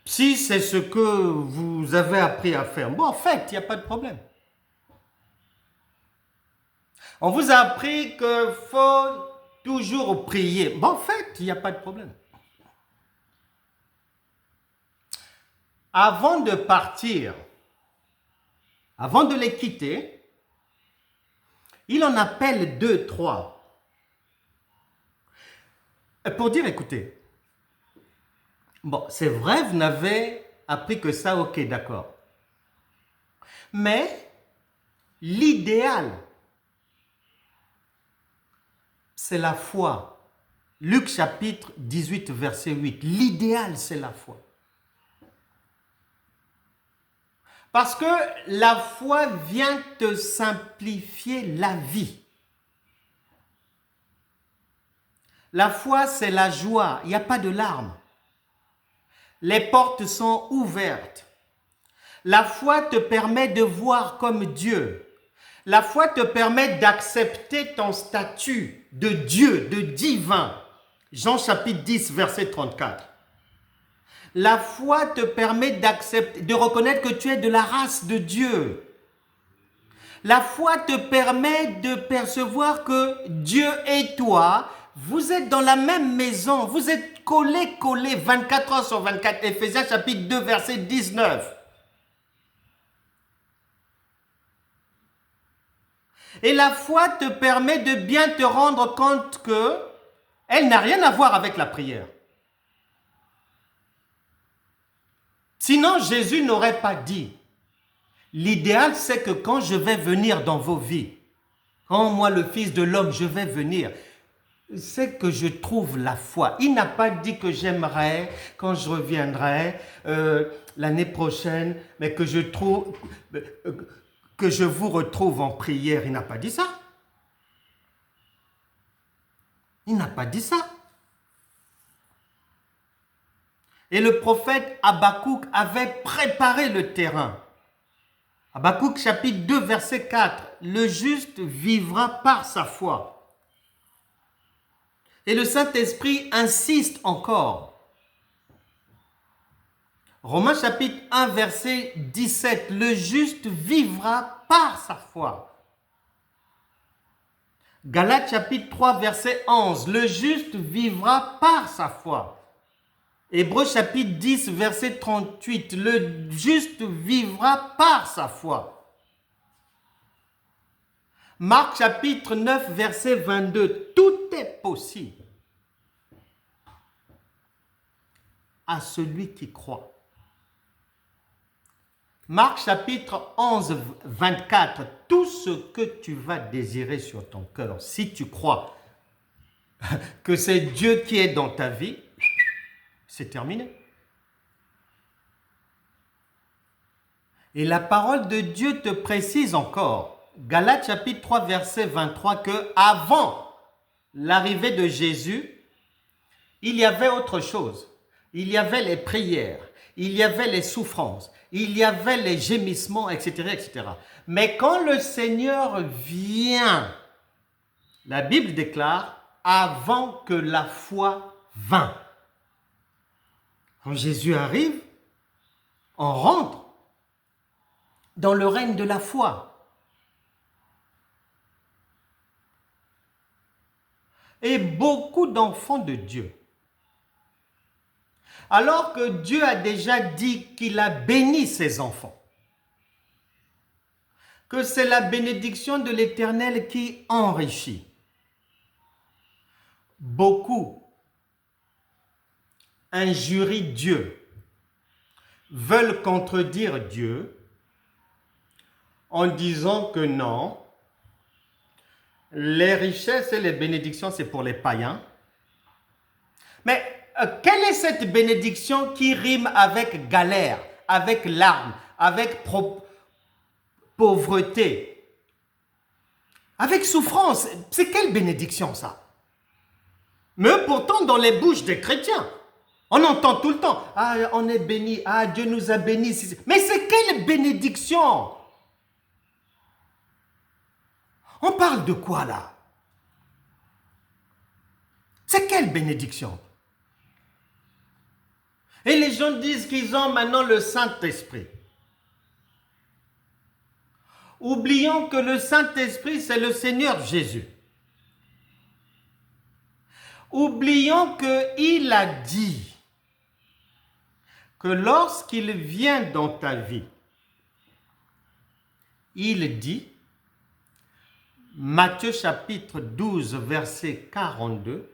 Si c'est ce que vous avez appris à faire, bon, en fait, il n'y a pas de problème. On vous a appris qu'il faut toujours prier. Bon, en fait, il n'y a pas de problème. Avant de partir, avant de les quitter, il en appelle 2, 3. Pour dire, écoutez, bon, c'est vrai, vous n'avez appris que ça, ok, d'accord. Mais l'idéal, c'est la foi. Luc chapitre 18, verset 8. L'idéal, c'est la foi. Parce que la foi vient te simplifier la vie. La foi, c'est la joie. Il n'y a pas de larmes. Les portes sont ouvertes. La foi te permet de voir comme Dieu. La foi te permet d'accepter ton statut de Dieu, de divin. Jean chapitre 10, verset 34. La foi te permet d'accepter, de reconnaître que tu es de la race de Dieu. La foi te permet de percevoir que Dieu et toi, vous êtes dans la même maison, vous êtes collés, 24 heures sur 24. Éphésiens chapitre 2, verset 19. Et la foi te permet de bien te rendre compte que elle n'a rien à voir avec la prière. Sinon, Jésus n'aurait pas dit. L'idéal, c'est que quand je vais venir dans vos vies, quand moi, le Fils de l'homme, je vais venir, c'est que je trouve la foi. Il n'a pas dit que j'aimerais, quand je reviendrai l'année prochaine, mais que je vous retrouve en prière. Il n'a pas dit ça. Il n'a pas dit ça. Et le prophète Habakkuk avait préparé le terrain. Habakkuk chapitre 2 verset 4. Le juste vivra par sa foi. Et le Saint-Esprit insiste encore. Romains chapitre 1 verset 17. Le juste vivra par sa foi. Galates chapitre 3 verset 11. Le juste vivra par sa foi. Hébreux chapitre 10 verset 38. Le juste vivra par sa foi. Marc chapitre 9 verset 22. Tout est possible à celui qui croit. Marc chapitre 11 24. Tout ce que tu vas désirer sur ton cœur, si tu crois que c'est Dieu qui est dans ta vie, c'est terminé. Et la parole de Dieu te précise encore, Galates chapitre 3 verset 23, que avant l'arrivée de Jésus, il y avait autre chose. Il y avait les prières, il y avait les souffrances, il y avait les gémissements, etc., etc. Mais quand le Seigneur vient, la Bible déclare, avant que la foi vînt. Quand Jésus arrive, on rentre dans le règne de la foi. Et beaucoup d'enfants de Dieu, alors que Dieu a déjà dit qu'il a béni ses enfants, que c'est la bénédiction de l'Éternel qui enrichit. Beaucoup injurient Dieu, veulent contredire Dieu en disant que non, les richesses et les bénédictions, c'est pour les païens. Mais quelle est cette bénédiction qui rime avec galère, avec larmes, avec pauvreté, avec souffrance? C'est quelle bénédiction ça? Mais pourtant, dans les bouches des chrétiens, on entend tout le temps, ah, on est béni, ah, Dieu nous a bénis. Mais c'est quelle bénédiction? On parle de quoi là? C'est quelle bénédiction? Et les gens disent qu'ils ont maintenant le Saint-Esprit. Oublions que le Saint-Esprit, c'est le Seigneur Jésus. Oublions qu'il a dit que lorsqu'il vient dans ta vie, il dit, Matthieu chapitre 12, verset 42,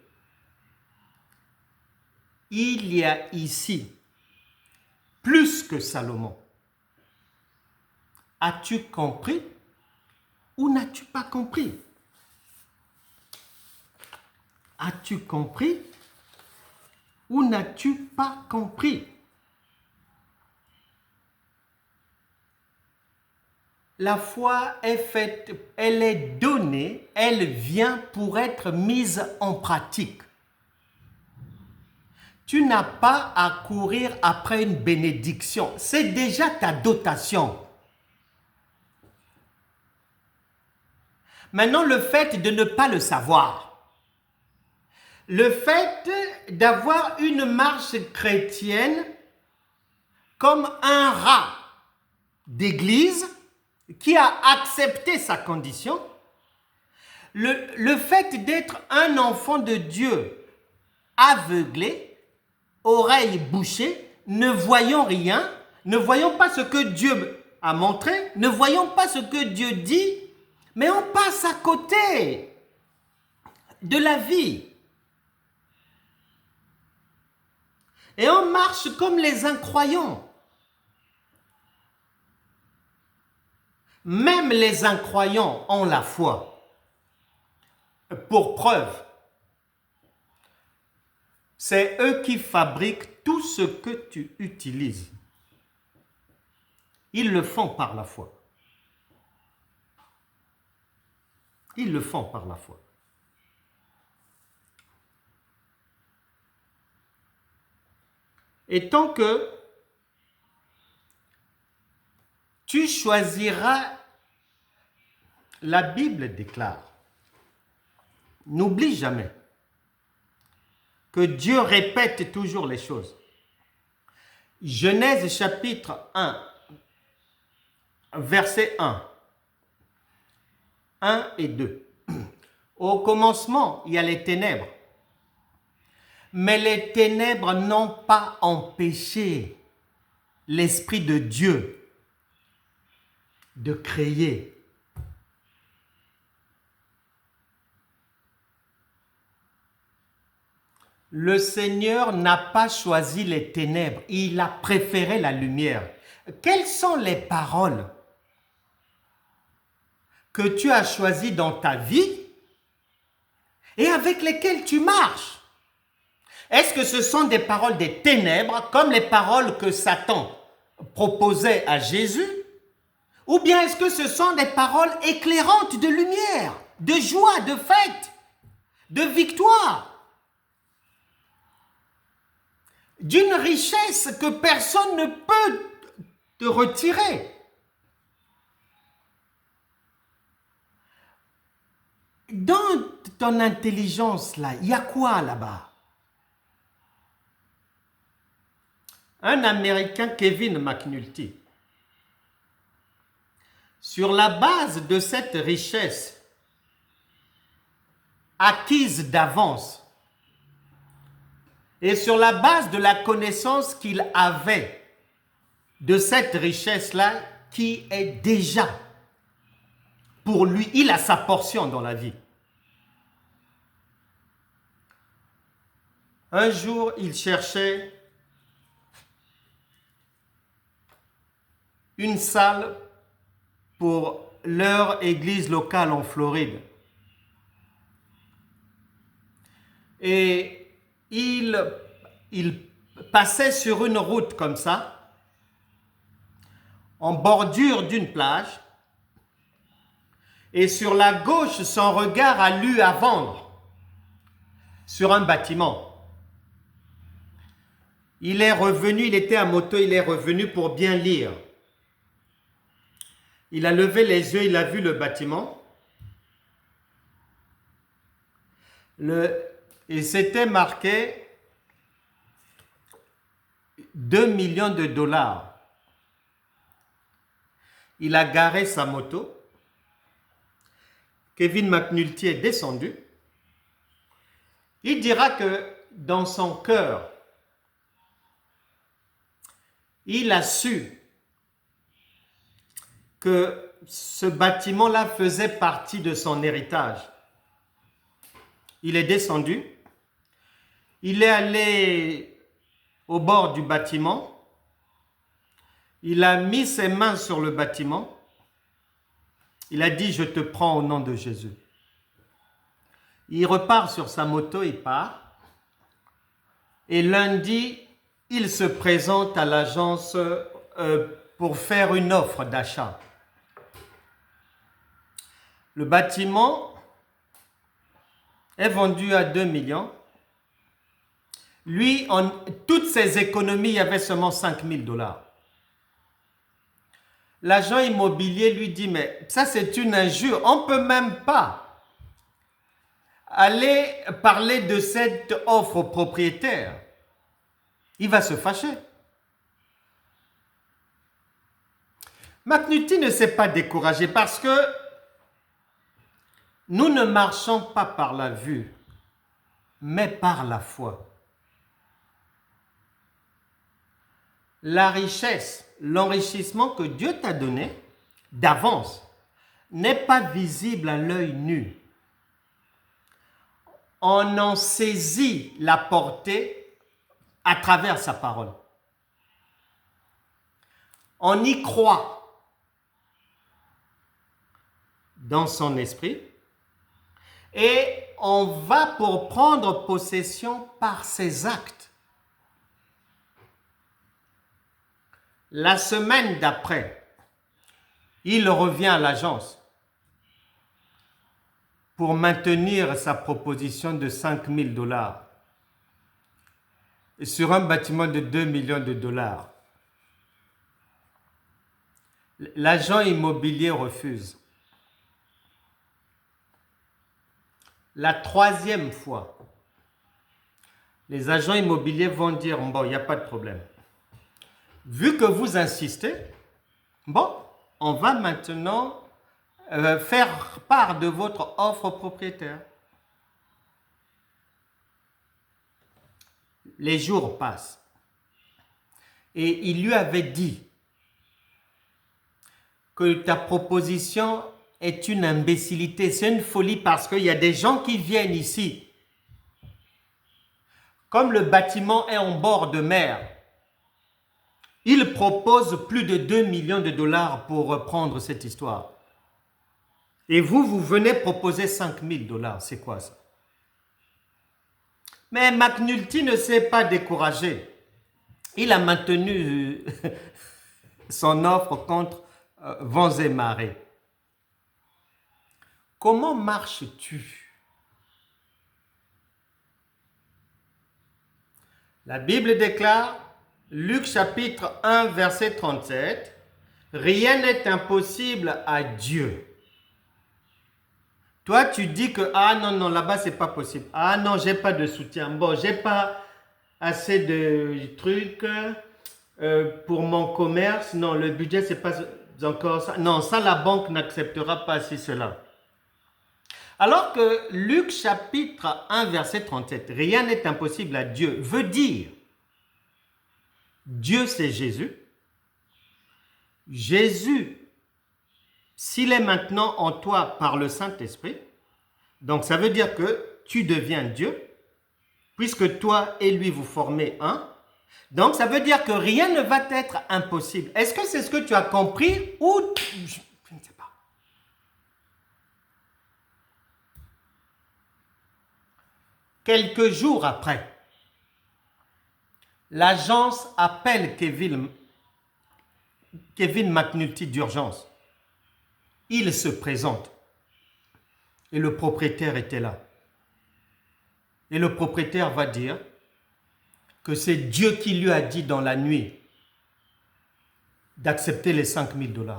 il y a ici plus que Salomon. As-tu compris ou n'as-tu pas compris? As-tu compris ou n'as-tu pas compris? La foi est faite, elle est donnée, elle vient pour être mise en pratique. Tu n'as pas à courir après une bénédiction, c'est déjà ta dotation. Maintenant, le fait de ne pas le savoir, le fait d'avoir une marche chrétienne comme un rat d'église qui a accepté sa condition, le fait d'être un enfant de Dieu aveuglé, oreilles bouchées, ne voyons rien, ne voyons pas ce que Dieu a montré, ne voyons pas ce que Dieu dit, mais on passe à côté de la vie. Et on marche comme les incroyants. Même les incroyants ont la foi. Pour preuve, c'est eux qui fabriquent tout ce que tu utilises. Ils le font par la foi. Ils le font par la foi. Et tant que tu choisiras, la Bible déclare, n'oublie jamais que Dieu répète toujours les choses. Genèse chapitre 1, verset 1. 1 et 2. Au commencement, il y a les ténèbres. Mais les ténèbres n'ont pas empêché l'Esprit de Dieu de créer. Le Seigneur n'a pas choisi les ténèbres, il a préféré la lumière. Quelles sont les paroles que tu as choisies dans ta vie et avec lesquelles tu marches? Est-ce que ce sont des paroles des ténèbres, comme les paroles que Satan proposait à Jésus? Ou bien est-ce que ce sont des paroles éclairantes de lumière, de joie, de fête, de victoire, d'une richesse que personne ne peut te retirer? Dans ton intelligence là, il y a quoi là-bas? Un Américain, Kevin McNulty, sur la base de cette richesse acquise d'avance et sur la base de la connaissance qu'il avait de cette richesse-là qui est déjà pour lui, il a sa portion dans la vie. Un jour, il cherchait une salle pour leur église locale en Floride. Et il passait sur une route comme ça, en bordure d'une plage, et sur la gauche, son regard a lu à vendre sur un bâtiment. Il est revenu, il était à moto, il est revenu pour bien lire. Il a levé les yeux, il a vu le bâtiment. Il s'était marqué 2 millions de dollars. Il a garé sa moto. Kevin McNulty est descendu. il dira que dans son cœur, il a su que ce bâtiment-là faisait partie de son héritage. Il est descendu, il est allé au bord du bâtiment, il a mis ses mains sur le bâtiment, il a dit « Je te prends au nom de Jésus ». Il repart sur sa moto, il part, et lundi, il se présente à l'agence pour faire une offre d'achat. Le bâtiment est vendu à 2 millions. Lui, en toutes ses économies, il y avait seulement 5 000 $. L'agent immobilier lui dit, mais ça c'est une injure, on ne peut même pas aller parler de cette offre au propriétaire. Il va se fâcher. McNulty ne s'est pas découragé parce que nous ne marchons pas par la vue, mais par la foi. La richesse, l'enrichissement que Dieu t'a donné d'avance n'est pas visible à l'œil nu. On en saisit la portée à travers sa parole. On y croit dans son esprit et on va pour prendre possession par ses actes. La semaine d'après, il revient à l'agence pour maintenir sa proposition de 5 000 $ sur un bâtiment de 2 millions de $. L'agent immobilier refuse. La troisième fois, les agents immobiliers vont dire, bon, il n'y a pas de problème. Vu que vous insistez, bon, on va maintenant faire part de votre offre au propriétaire. Les jours passent. Et il lui avait dit que ta proposition est une imbécilité, c'est une folie parce qu'il y a des gens qui viennent ici. Comme le bâtiment est en bord de mer, il propose plus de 2 millions de $ pour reprendre cette histoire. Et vous venez proposer 5 000 $. C'est quoi ça? Mais McNulty ne s'est pas découragé. Il a maintenu son offre contre vents et marées. Comment marches-tu? La Bible déclare, Luc chapitre 1, verset 37, « Rien n'est impossible à Dieu. » Toi, tu dis que, ah non, là-bas, c'est pas possible. Ah non, j'ai pas de soutien. Bon, j'ai pas assez de trucs pour mon commerce. Non, le budget, c'est pas encore ça. Non, ça, la banque n'acceptera pas si cela. Alors que Luc chapitre 1, verset 37, « Rien n'est impossible à Dieu » veut dire, Dieu c'est Jésus. Jésus, s'il est maintenant en toi par le Saint-Esprit, donc ça veut dire que tu deviens Dieu, puisque toi et lui vous formez un. Donc ça veut dire que rien ne va être impossible. Est-ce que c'est ce que tu as compris ou je ne sais pas. Quelques jours après, l'agence appelle Kevin McNulty d'urgence. Il se présente et le propriétaire était là. Et le propriétaire va dire que c'est Dieu qui lui a dit dans la nuit d'accepter les 5 000 $.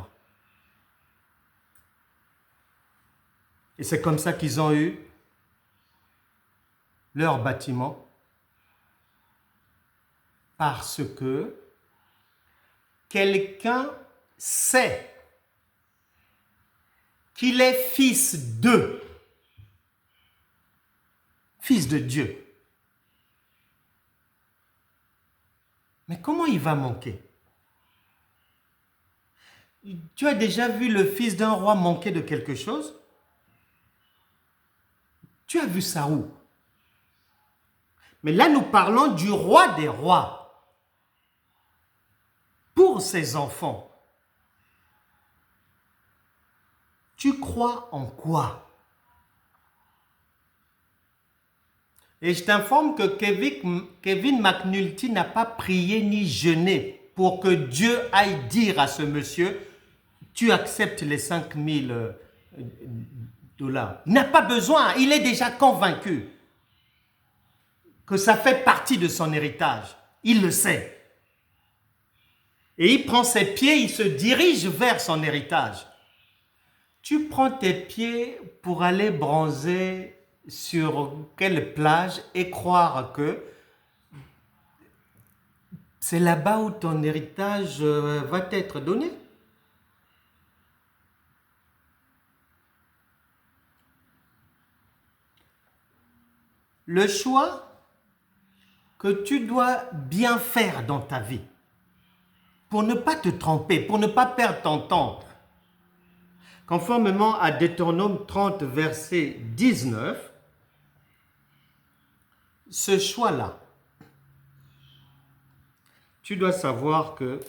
Et c'est comme ça qu'ils ont eu leur bâtiment, parce que quelqu'un sait qu'il est fils d'eux. fils de Dieu. Mais comment il va manquer? Tu as déjà vu le fils d'un roi manquer de quelque chose? Tu as vu ça où? Mais là, nous parlons du roi des rois pour ses enfants. Tu crois en quoi? Et je t'informe que Kevin McNulty n'a pas prié ni jeûné pour que Dieu aille dire à ce monsieur, tu acceptes les 5000 $. Il n'a pas besoin, il est déjà convaincu que ça fait partie de son héritage. Il le sait. Et il prend ses pieds, il se dirige vers son héritage. Tu prends tes pieds pour aller bronzer sur quelle plage et croire que c'est là-bas où ton héritage va t'être donné. Le choix que tu dois bien faire dans ta vie pour ne pas te tromper, pour ne pas perdre ton temps, conformément à Deutéronome 30, verset 19, ce choix-là, tu dois savoir que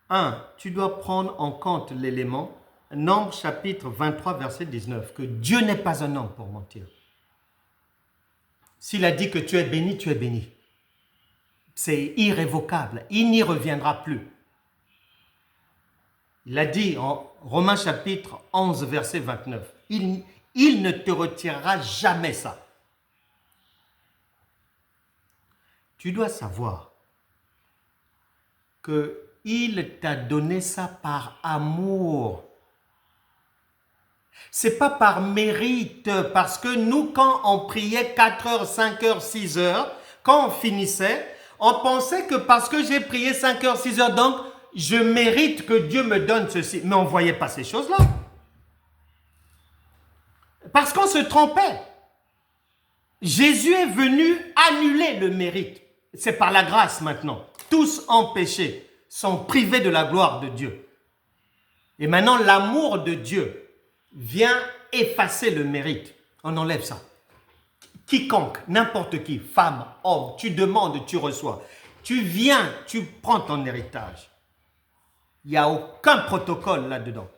1. Tu dois prendre en compte l'élément, Nombre chapitre 23, verset 19, que Dieu n'est pas un homme pour mentir. S'il a dit que tu es béni, tu es béni. C'est irrévocable, il n'y reviendra plus. Il a dit en Romains chapitre 11, verset 29, il ne te retirera jamais ça. Tu dois savoir qu'il t'a donné ça par amour. C'est pas par mérite, parce que nous, quand on priait 4 heures, 5 heures, 6 heures, quand on finissait, on pensait que parce que j'ai prié 5 heures, 6 heures, donc je mérite que Dieu me donne ceci. Mais on ne voyait pas ces choses-là. Parce qu'on se trompait. Jésus est venu annuler le mérite. C'est par la grâce maintenant. Tous ont péché, sont privés de la gloire de Dieu. Et maintenant, l'amour de Dieu vient effacer le mérite. On enlève ça. Quiconque, n'importe qui, femme, homme, tu demandes, tu reçois. Tu viens, tu prends ton héritage. Il n'y a aucun protocole là-dedans.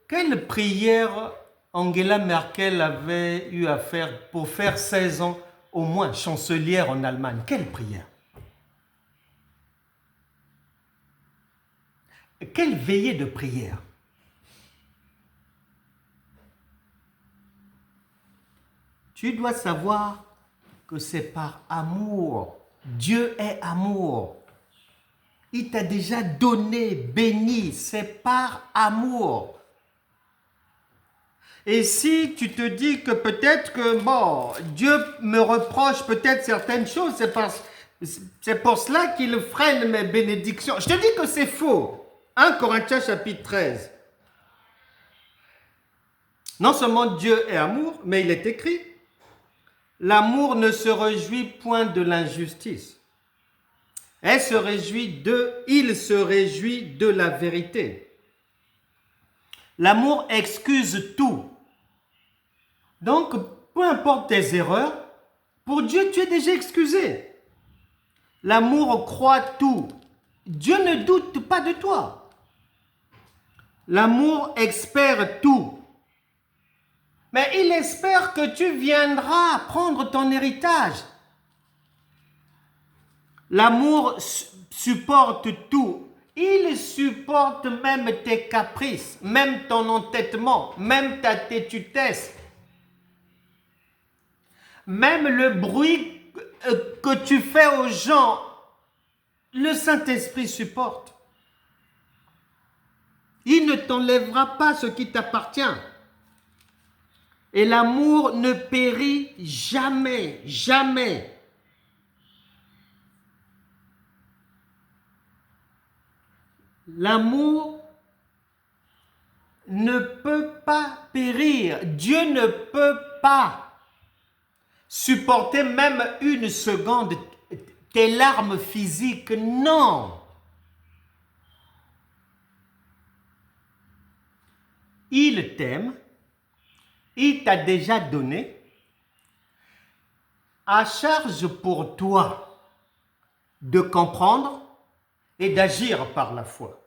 Quelle prière Angela Merkel avait eu à faire pour faire 16 ans au moins chancelière en Allemagne? Quelle prière? Quelle veillée de prière? Tu dois savoir que c'est par amour. Dieu est amour. Il t'a déjà donné, béni, c'est par amour. Et si tu te dis que peut-être que, bon, Dieu me reproche peut-être certaines choses, c'est pour cela qu'il freine mes bénédictions. Je te dis que c'est faux. 1 Corinthiens chapitre 13. Non seulement Dieu est amour, mais il est écrit, l'amour ne se réjouit point de l'injustice. Il se réjouit de la vérité. L'amour excuse tout. Donc, peu importe tes erreurs, pour Dieu, tu es déjà excusé. L'amour croit tout. Dieu ne doute pas de toi. L'amour espère tout. Mais il espère que tu viendras prendre ton héritage. L'amour supporte tout. Il supporte même tes caprices, même ton entêtement, même ta têtutesse, même le bruit que tu fais aux gens. Le Saint-Esprit supporte. Il ne t'enlèvera pas ce qui t'appartient. Et l'amour ne périt jamais, jamais. L'amour ne peut pas périr. Dieu ne peut pas supporter même une seconde tes larmes physiques. Non. Il t'aime. Il t'a déjà donné. À charge pour toi de comprendre et d'agir par la foi.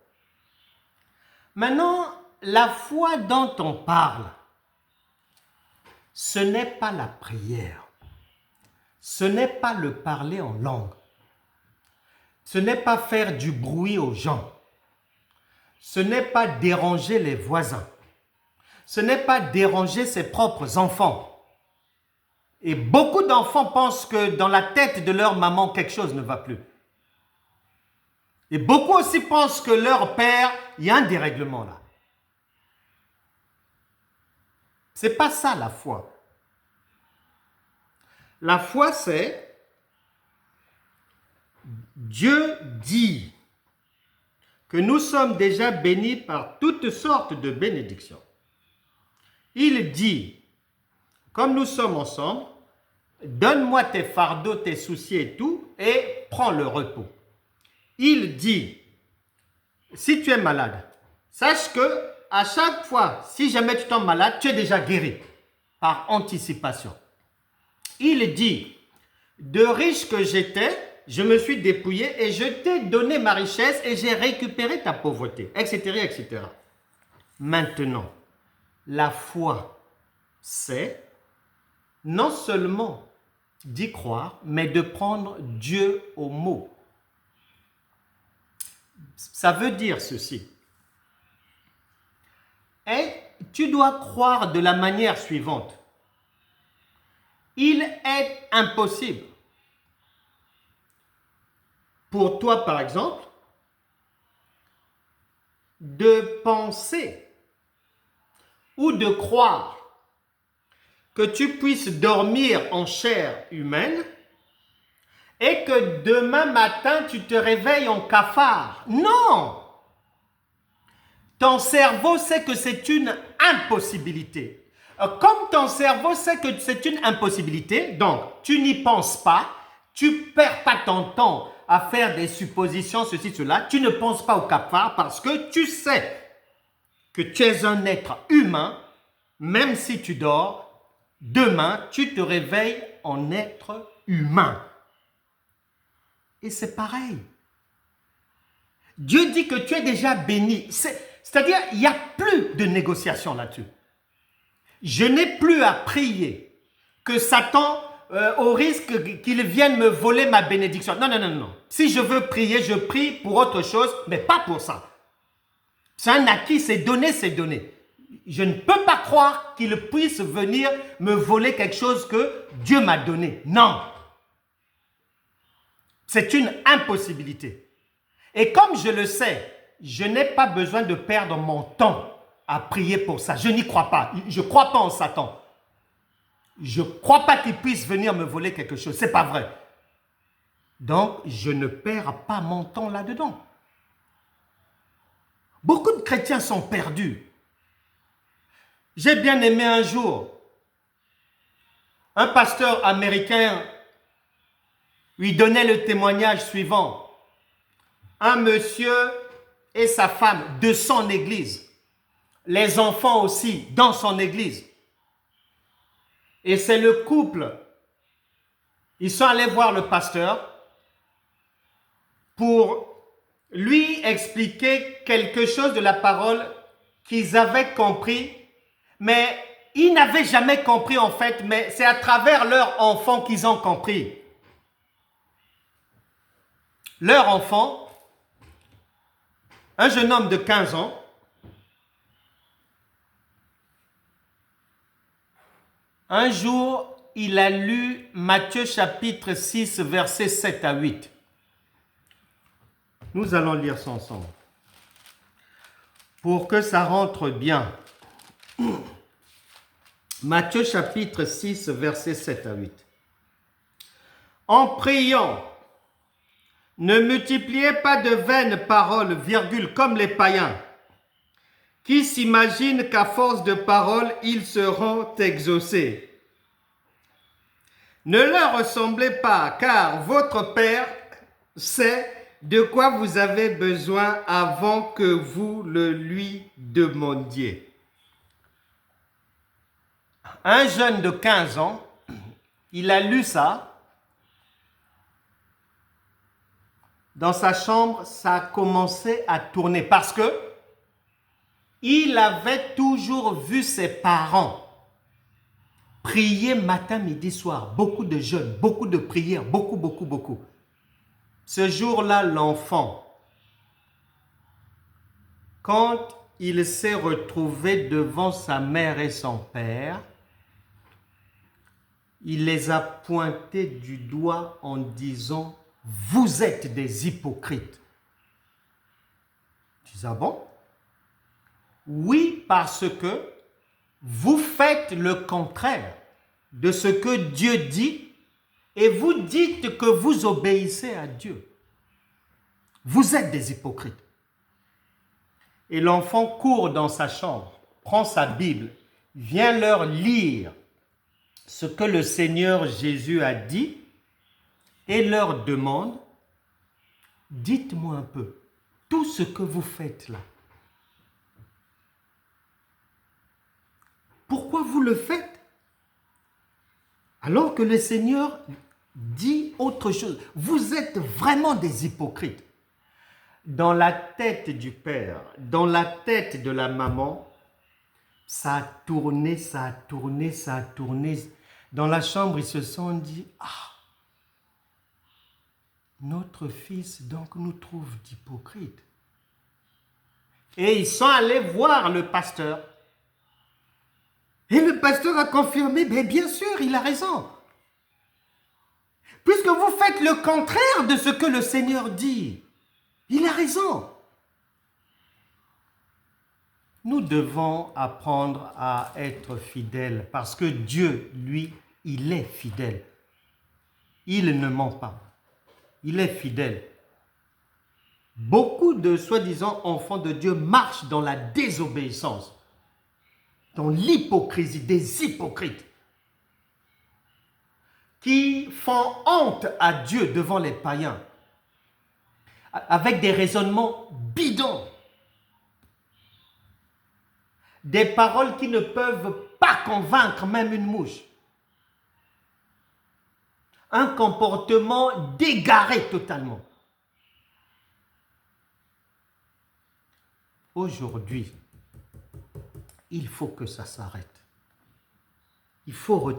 Maintenant, la foi dont on parle, ce n'est pas la prière. Ce n'est pas le parler en langue. Ce n'est pas faire du bruit aux gens. Ce n'est pas déranger les voisins. Ce n'est pas déranger ses propres enfants. Et beaucoup d'enfants pensent que dans la tête de leur maman, quelque chose ne va plus. Et beaucoup aussi pensent que leur père, il y a un dérèglement là. Ce n'est pas ça la foi. La foi, c'est Dieu dit que nous sommes déjà bénis par toutes sortes de bénédictions. Il dit, comme nous sommes ensemble, donne-moi tes fardeaux, tes soucis et tout, et prends le repos. Il dit, si tu es malade, sache que à chaque fois, si jamais tu tombes malade, tu es déjà guéri par anticipation. Il dit, de riche que j'étais, je me suis dépouillé et je t'ai donné ma richesse et j'ai récupéré ta pauvreté, etc., etc. Maintenant, la foi, c'est non seulement d'y croire, mais de prendre Dieu au mot. Ça veut dire ceci. Et tu dois croire de la manière suivante. Il est impossible pour toi, par exemple, de penser ou de croire que tu puisses dormir en chair humaine et que demain matin, tu te réveilles en cafard. Non! Ton cerveau sait que c'est une impossibilité. Comme ton cerveau sait que c'est une impossibilité, donc tu n'y penses pas, tu ne perds pas ton temps à faire des suppositions, ceci, cela, tu ne penses pas au cafard parce que tu sais que tu es un être humain, même si tu dors, demain tu te réveilles en être humain. Et c'est pareil. Dieu dit que tu es déjà béni. C'est-à-dire, il n'y a plus de négociation là-dessus. Je n'ai plus à prier que Satan, au risque qu'il vienne me voler ma bénédiction. Non, non, non, non. Si je veux prier, je prie pour autre chose, mais pas pour ça. C'est un acquis, c'est donné, c'est donné. Je ne peux pas croire qu'il puisse venir me voler quelque chose que Dieu m'a donné. Non. C'est une impossibilité. Et comme je le sais, je n'ai pas besoin de perdre mon temps à prier pour ça. Je n'y crois pas. Je ne crois pas en Satan. Je ne crois pas qu'il puisse venir me voler quelque chose. Ce n'est pas vrai. Donc, je ne perds pas mon temps là-dedans. Beaucoup de chrétiens sont perdus. J'ai bien aimé un jour, un pasteur américain lui donnait le témoignage suivant. Un monsieur et sa femme de son église, les enfants aussi dans son église. Et c'est le couple. Ils sont allés voir le pasteur pour lui expliquer quelque chose de la parole qu'ils avaient compris, mais ils n'avaient jamais compris en fait, mais c'est à travers leur enfant qu'ils ont compris. Leur enfant, un jeune homme de 15 ans, un jour, il a lu Matthieu chapitre 6, versets 7 à 8. Nous allons lire ça ensemble. Pour que ça rentre bien. Matthieu chapitre 6, versets 7 à 8. En priant, ne multipliez pas de vaines paroles, virgule, comme les païens, qui s'imaginent qu'à force de paroles, ils seront exaucés. Ne leur ressemblez pas, car votre Père sait de quoi vous avez besoin avant que vous le lui demandiez. Un jeune de 15 ans, il a lu ça. Dans sa chambre, ça a commencé à tourner parce que il avait toujours vu ses parents prier matin, midi, soir. Beaucoup de jeûnes, beaucoup de prières, beaucoup. Ce jour-là, l'enfant, quand il s'est retrouvé devant sa mère et son père, il les a pointés du doigt en disant « Vous êtes des hypocrites ». Tu dis « Ah bon ?» Oui, parce que vous faites le contraire de ce que Dieu dit et vous dites que vous obéissez à Dieu. Vous êtes des hypocrites. Et l'enfant court dans sa chambre, prend sa Bible, vient leur lire ce que le Seigneur Jésus a dit et leur demande, dites-moi un peu, tout ce que vous faites là, pourquoi vous le faites? Alors que le Seigneur dit autre chose. Vous êtes vraiment des hypocrites. Dans la tête du père, dans la tête de la maman, ça a tourné. Dans la chambre, ils se sont dit, ah, notre fils donc nous trouve d'hypocrites. Et ils sont allés voir le pasteur. Et le pasteur a confirmé, bien sûr, il a raison. Puisque vous faites le contraire de ce que le Seigneur dit. Il a raison. Nous devons apprendre à être fidèles parce que Dieu, lui, il est fidèle. Il ne ment pas. Il est fidèle. Beaucoup de soi-disant enfants de Dieu marchent dans la désobéissance, dans l'hypocrisie, des hypocrites qui font honte à Dieu devant les païens avec des raisonnements bidons, des paroles qui ne peuvent pas convaincre même une mouche, un comportement dégaré totalement. Aujourd'hui, il faut que ça s'arrête. Il faut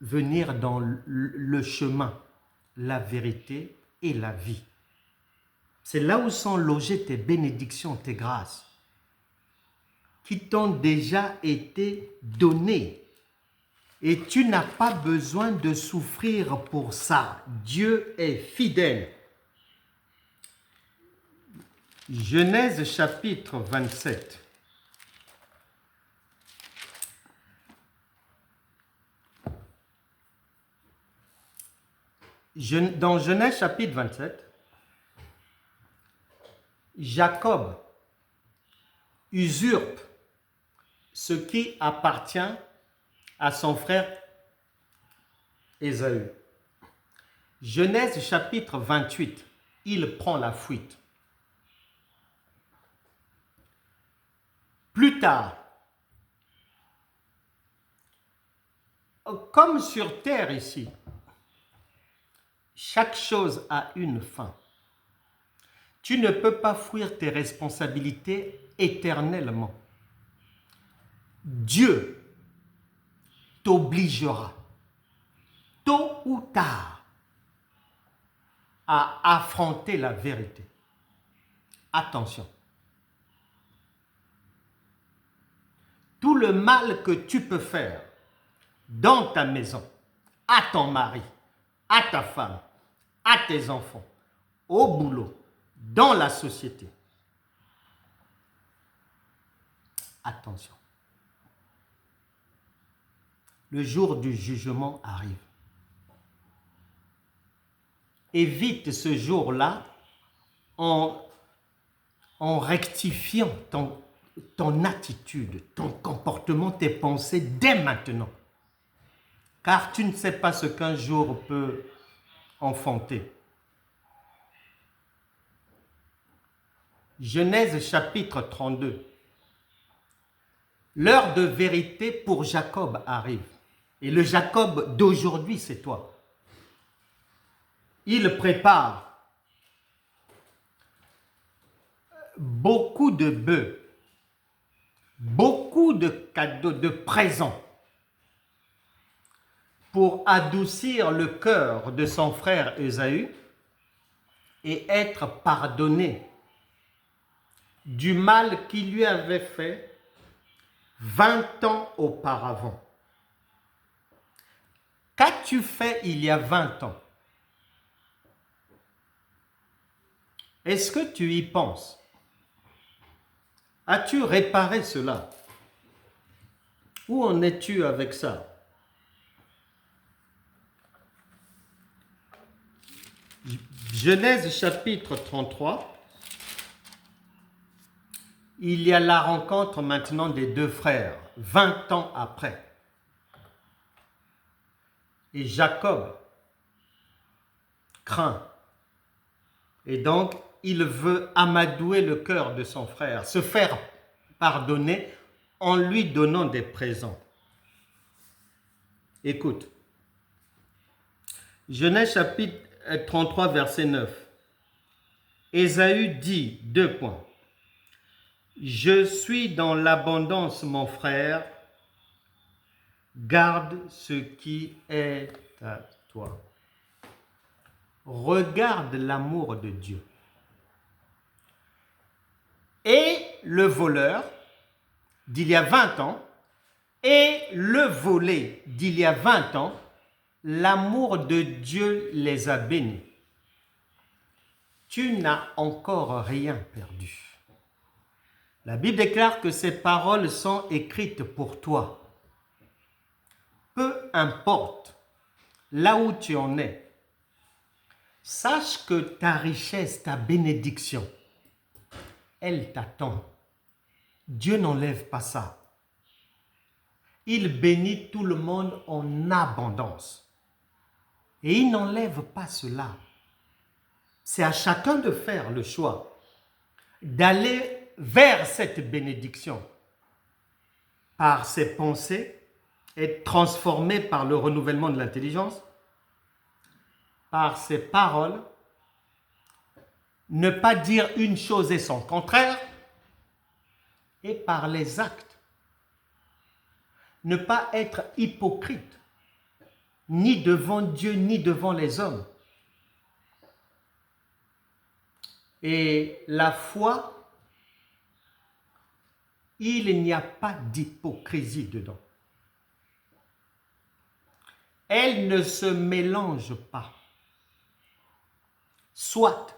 venir dans le chemin, la vérité et la vie. C'est là où sont logées tes bénédictions, tes grâces, qui t'ont déjà été données. Et tu n'as pas besoin de souffrir pour ça. Dieu est fidèle. Genèse chapitre 27. Dans Genèse chapitre 27, Jacob usurpe ce qui appartient à son frère Ésaü. Genèse chapitre 28, il prend la fuite. Plus tard, comme sur terre ici, chaque chose a une fin. Tu ne peux pas fuir tes responsabilités éternellement. Dieu t'obligera, tôt ou tard, à affronter la vérité. Attention. Tout le mal que tu peux faire dans ta maison, à ton mari, à ta femme, à tes enfants, au boulot, dans la société. Attention. Le jour du jugement arrive. Évite ce jour-là en rectifiant ton attitude, ton comportement, tes pensées dès maintenant. Car tu ne sais pas ce qu'un jour peut enfanter. Genèse chapitre 32. L'heure de vérité pour Jacob arrive. Et le Jacob d'aujourd'hui, c'est toi. Il prépare beaucoup de bœufs, beaucoup de cadeaux, de présents pour adoucir le cœur de son frère Ésaü et être pardonné du mal qu'il lui avait fait 20 ans auparavant. Qu'as-tu fait il y a 20 ans? Est-ce que tu y penses? As-tu réparé cela? Où en es-tu avec ça? Genèse chapitre 33. Il y a la rencontre maintenant des deux frères, 20 ans après. Et Jacob craint. Et donc, il veut amadouer le cœur de son frère, se faire pardonner en lui donnant des présents. Écoute. Genèse chapitre 33, verset 9. Ésaü dit, 2 points. Je suis dans l'abondance, mon frère. Garde ce qui est à toi. Regarde l'amour de Dieu. Et le voleur d'il y a 20 ans et le volé d'il y a 20 ans, l'amour de Dieu les a bénis. Tu n'as encore rien perdu. La Bible déclare que ces paroles sont écrites pour toi. Peu importe là où tu en es, sache que ta richesse, ta bénédiction, elle t'attend. Dieu n'enlève pas ça. Il bénit tout le monde en abondance. Et il n'enlève pas cela. C'est à chacun de faire le choix d'aller vers cette bénédiction par ses pensées, être transformé par le renouvellement de l'intelligence, par ses paroles, ne pas dire une chose et son contraire, et par les actes. Ne pas être hypocrite, ni devant Dieu, ni devant les hommes. Et la foi, il n'y a pas d'hypocrisie dedans. Elle ne se mélange pas. Soit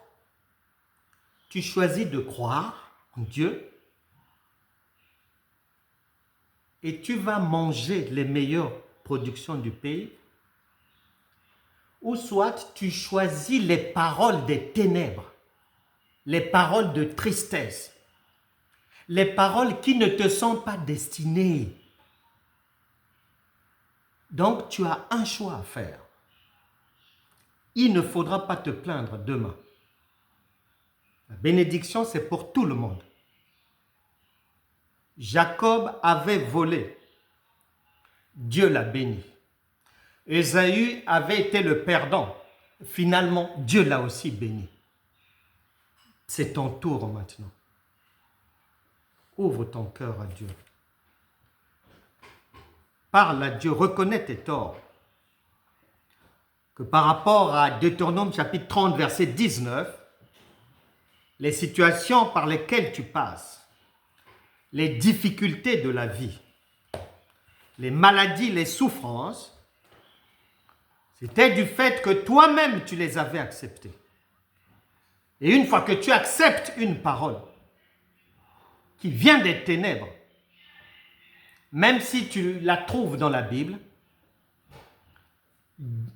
tu choisis de croire en Dieu et tu vas manger les meilleures productions du pays, ou soit tu choisis les paroles des ténèbres, les paroles de tristesse, les paroles qui ne te sont pas destinées. Donc tu as un choix à faire. Il ne faudra pas te plaindre demain. La bénédiction, c'est pour tout le monde. Jacob avait volé. Dieu l'a béni. Ésaü avait été le perdant. Finalement, Dieu l'a aussi béni. C'est ton tour maintenant. Ouvre ton cœur à Dieu. Parle à Dieu, reconnais tes torts. Que par rapport à Deutéronome chapitre 30, verset 19, les situations par lesquelles tu passes, les difficultés de la vie, les maladies, les souffrances, c'était du fait que toi-même tu les avais acceptées. Et une fois que tu acceptes une parole qui vient des ténèbres, même si tu la trouves dans la Bible,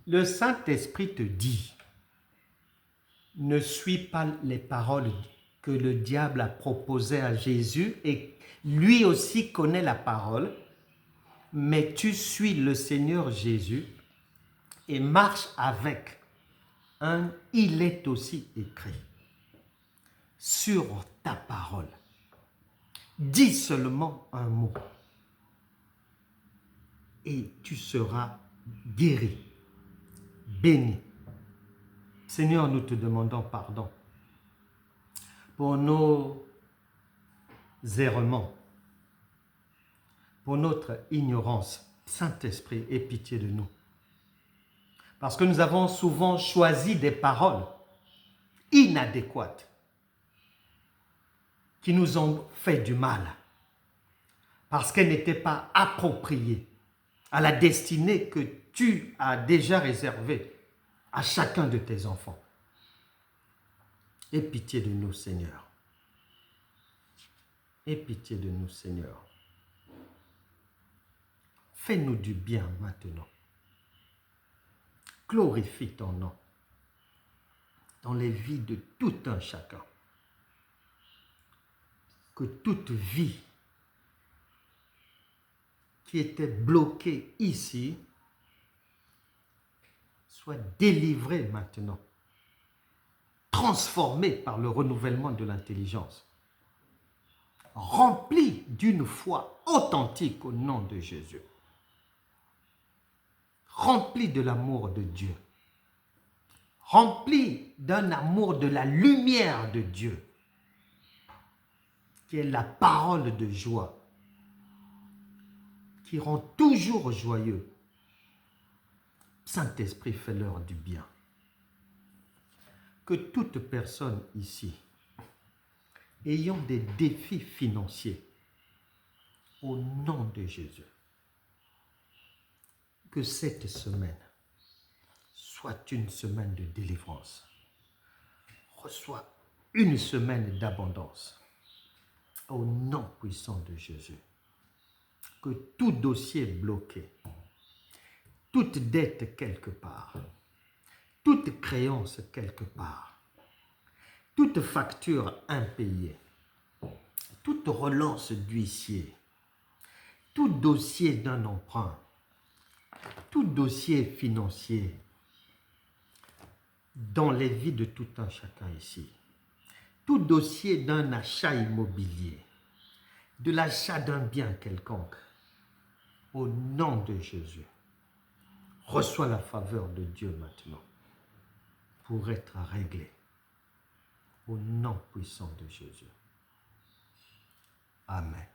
le Saint-Esprit te dit, ne suis pas les paroles que le diable a proposé à Jésus et lui aussi connaît la parole, mais tu suis le Seigneur Jésus et marches avec un « il est aussi écrit » sur ta parole. Dis seulement un mot et tu seras guéri, béni. Seigneur, nous te demandons pardon pour nos errements, pour notre ignorance. Saint-Esprit, aie pitié de nous. Parce que nous avons souvent choisi des paroles inadéquates qui nous ont fait du mal parce qu'elles n'étaient pas appropriées à la destinée que tu as déjà réservée à chacun de tes enfants. Aie pitié de nous, Seigneur. Aie pitié de nous, Seigneur. Fais-nous du bien maintenant. Glorifie ton nom dans les vies de tout un chacun. Que toute vie qui était bloquée ici soit délivrée maintenant, transformée par le renouvellement de l'intelligence, remplie d'une foi authentique au nom de Jésus, remplie de l'amour de Dieu, remplie d'un amour de la lumière de Dieu, qui est la parole de joie, qui rend toujours joyeux. Saint-Esprit, fais-leur du bien. Que toute personne ici, ayant des défis financiers, au nom de Jésus, que cette semaine soit une semaine de délivrance. Reçois une semaine d'abondance. Au nom puissant de Jésus. Que tout dossier bloqué, toute dette quelque part, toute créance quelque part, toute facture impayée, toute relance d'huissier, tout dossier d'un emprunt, tout dossier financier dans les vies de tout un chacun ici, tout dossier d'un achat immobilier, de l'achat d'un bien quelconque, au nom de Jésus, reçois la faveur de Dieu maintenant pour être réglé. Au nom puissant de Jésus. Amen.